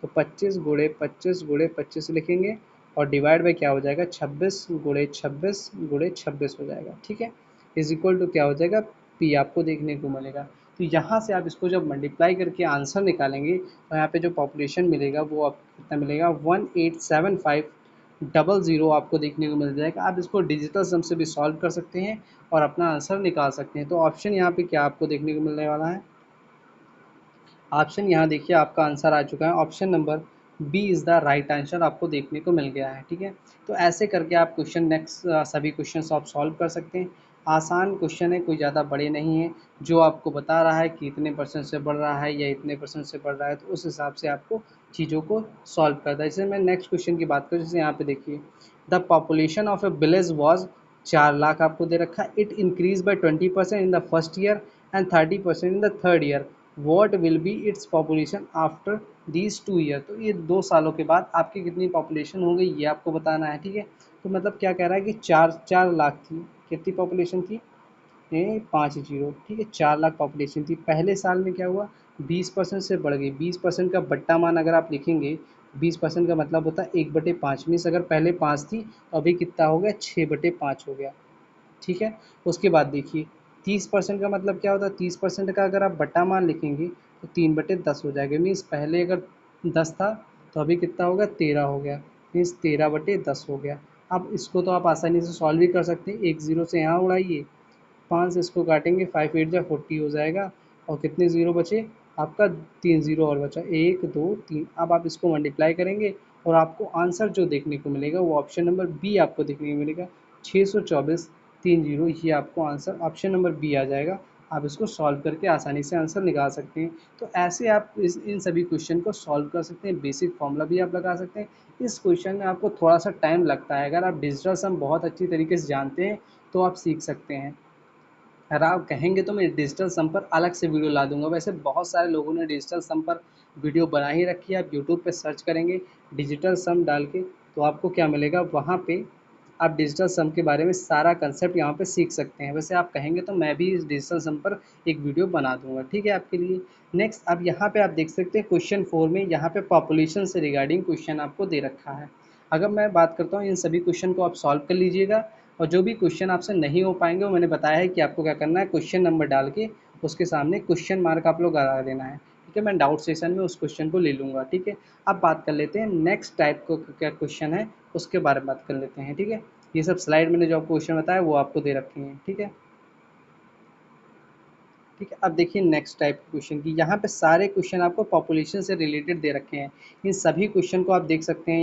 तो 25 × 25 × 25 लिखेंगे और डिवाइड बाई क्या हो जाएगा, 26 × 26 × 26 हो जाएगा। ठीक है, इज इक्वल टू क्या हो जाएगा, पी आपको देखने को मिलेगा। तो यहाँ से आप इसको जब मल्टीप्लाई करके आंसर निकालेंगे तो यहाँ पे जो पॉपुलेशन मिलेगा वो आपको कितना मिलेगा, 187500 आपको देखने को मिल जाएगा। आप इसको डिजिटल सम से भी सॉल्व कर सकते हैं और अपना आंसर निकाल सकते हैं। तो ऑप्शन यहाँ पे क्या आपको देखने को मिलने वाला है, ऑप्शन यहाँ देखिए आपका आंसर आ चुका है, option number B is the right answer आपको देखने को मिल गया है। ठीक है, तो ऐसे करके आप क्वेश्चन नेक्स्ट सभी क्वेश्चन आप सॉल्व कर सकते हैं। आसान क्वेश्चन है, कोई ज़्यादा बड़े नहीं है, जो आपको बता रहा है कि इतने परसेंट से बढ़ रहा है या इतने परसेंट से बढ़ रहा है, तो उस हिसाब से आपको चीज़ों को सॉल्व करता है। जैसे मैं नेक्स्ट क्वेश्चन की बात करूँ, जैसे यहाँ पे देखिए the population of A village was 4 lakh आपको दे रखा है, it increase by 20% in the first year and 30% in the third year, what will be its population after these 2 year. तो ये 2 सालों के बाद आपकी कितनी पॉपुलेशन हो गई ये आपको बताना है। ठीक है, तो मतलब क्या कह रहा है कि 4 लाख थी, कितनी पॉपुलेशन थी, 5 जीरो, ठीक है, 4 लाख पॉपुलेशन थी। पहले साल में क्या हुआ, 20% से बढ़ गई, 20% का बट्टा मान अगर आप लिखेंगे, 20% का मतलब होता है 1/5, मीन्स अगर पहले 5 थी तो अभी कितना हो गया, 6/5 हो गया। ठीक है, उसके बाद देखिए 30% का मतलब क्या होता है, 30% का अगर आप बटा मान लिखेंगे तो 3/10 हो जाएगा, मीन्स पहले अगर 10 था तो अभी कितना हो गया, 13 हो गया, मीन्स 13/10 हो गया। अब इसको तो आप आसानी से सॉल्व भी कर सकते हैं, एक ज़ीरो से यहाँ उड़ाइए, 5 से इसको काटेंगे, 5 8 जा 40 हो जाएगा, और कितने ज़ीरो बचे आपका, 3 ज़ीरो और बचा, 1 2 3। अब आप इसको मल्टीप्लाई करेंगे और आपको आंसर जो देखने को मिलेगा वो ऑप्शन नंबर बी आपको देखने को मिलेगा, 624 3 जीरो, ये आपको आंसर ऑप्शन नंबर बी आ जाएगा। आप इसको सॉल्व करके आसानी से आंसर निकाल सकते हैं। तो ऐसे आप इन सभी क्वेश्चन को सॉल्व कर सकते हैं, बेसिक फॉर्मूला भी आप लगा सकते हैं। इस क्वेश्चन में आपको थोड़ा सा टाइम लगता है, अगर आप डिजिटल सम बहुत अच्छी तरीके से जानते हैं तो आप सीख सकते हैं। अगर आप कहेंगे तो मैं डिजिटल सम पर अलग से वीडियो ला दूंगा, वैसे बहुत सारे लोगों ने डिजिटल सम पर वीडियो बना ही रखी है। आप यूट्यूब पे सर्च करेंगे डिजिटल सम डाल के तो आपको क्या मिलेगा, वहाँ पे आप डिजिटल सम के बारे में सारा कंसेप्ट यहाँ पे सीख सकते हैं। वैसे आप कहेंगे तो मैं भी इस डिजिटल सम पर एक वीडियो बना दूंगा, ठीक है, आपके लिए। नेक्स्ट अब यहाँ पे आप देख सकते हैं क्वेश्चन 4 में यहाँ पे पॉपुलेशन से रिगार्डिंग क्वेश्चन आपको दे रखा है। अगर मैं बात करता हूँ इन सभी क्वेश्चन को आप सॉल्व कर लीजिएगा, और जो भी क्वेश्चन आपसे नहीं हो पाएंगे वो मैंने बताया है कि आपको क्या करना है, क्वेश्चन नंबर डाल के उसके सामने क्वेश्चन मार्क आप लोग लगा देना है। ठीक है, मैं डाउट सेशन में उस क्वेश्चन को ले लूँगा। ठीक है, अब बात कर लेते हैं नेक्स्ट टाइप को क्या क्वेश्चन है उसके बारे में बात कर लेते हैं। ठीक है, ये सब स्लाइड मैंने जो आपको क्वेश्चन बताया वो आपको दे रखे हैं। ठीक है, ठीक है, अब देखिए नेक्स्ट टाइप क्वेश्चन की, यहाँ पे सारे क्वेश्चन आपको पॉपुलेशन से रिलेटेड दे रखे हैं। इन सभी क्वेश्चन को आप देख सकते हैं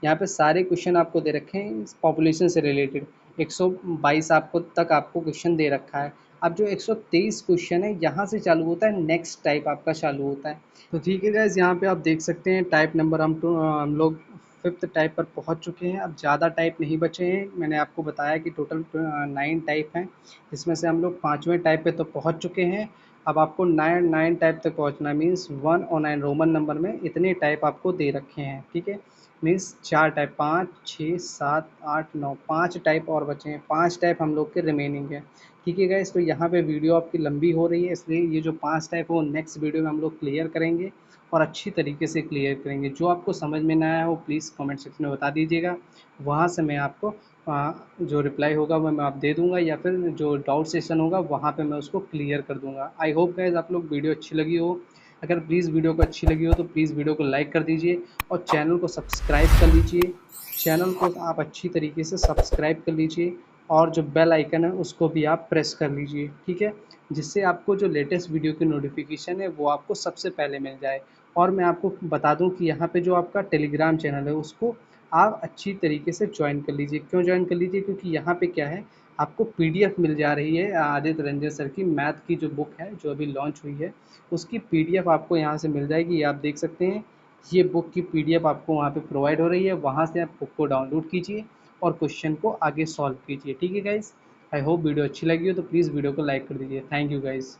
यहाँ पे सारे क्वेश्चन आपको दे रखे हैं पॉपुलेशन से रिलेटेड। 122 आपको तक आपको क्वेश्चन दे रखा है। अब जो 123 क्वेश्चन है यहाँ से चालू होता है नेक्स्ट टाइप आपका चालू होता है। तो ठीक है गाइज, यहाँ पे आप देख सकते हैं टाइप नंबर हम लोग 5th टाइप पर पहुँच चुके हैं। अब ज़्यादा टाइप नहीं बचे हैं, मैंने आपको बताया कि टोटल 9 टाइप हैं, इसमें से हम लोग 5वें टाइप पे तो पहुंच चुके हैं। अब आपको 9 टाइप तक पहुंचना, मीन्स 1 और 9 रोमन नंबर में इतने टाइप आपको दे रखे हैं। ठीक है, मीन्स 4 टाइप, 5 6 7 8 9, 5 टाइप और बचे हैं, 5 टाइप हम लोग के रिमेनिंग है। ठीक है गाइस, तो यहाँ पे वीडियो आपकी लंबी हो रही है, इसलिए ये जो 5 टाइप है वो नेक्स्ट वीडियो में हम लोग क्लियर करेंगे और अच्छी तरीके से क्लियर करेंगे। जो आपको समझ में ना आया हो प्लीज़ कमेंट सेक्शन में बता दीजिएगा, वहाँ से मैं आपको जो रिप्लाई होगा वो मैं आप दे दूँगा, या फिर जो डाउट सेशन होगा वहाँ पे मैं उसको क्लियर कर दूँगा। आई होप गाइज़ आप लोग वीडियो अच्छी लगी हो। अगर प्लीज़ वीडियो को अच्छी लगी हो तो प्लीज़ वीडियो को लाइक कर दीजिए और चैनल को सब्सक्राइब कर लीजिए। चैनल को आप अच्छी तरीके से सब्सक्राइब कर लीजिए और जो बेल आइकन है उसको भी आप प्रेस कर लीजिए, ठीक है? जिससे आपको जो लेटेस्ट वीडियो की नोटिफिकेशन है वो आपको सबसे पहले मिल जाए। और मैं आपको बता दूं कि यहाँ पे जो आपका टेलीग्राम चैनल है उसको आप अच्छी तरीके से ज्वाइन कर लीजिए। क्यों ज्वाइन कर लीजिए? क्योंकि यहाँ पे क्या है, आपको पीडीएफ मिल जा रही है आदित्य रंजन सर की मैथ की जो बुक है जो अभी लॉन्च हुई है, उसकी पीडीएफ आपको यहाँ से मिल जाएगी। ये आप देख सकते हैं, ये बुक की पीडीएफ आपको वहाँ पे प्रोवाइड हो रही है। वहाँ से आप बुक को डाउनलोड कीजिए और क्वेश्चन को आगे सॉल्व कीजिए। ठीक है गाइज़, आई होप वीडियो अच्छी लगी हो तो प्लीज़ वीडियो को लाइक कर दीजिए। Thank you guys.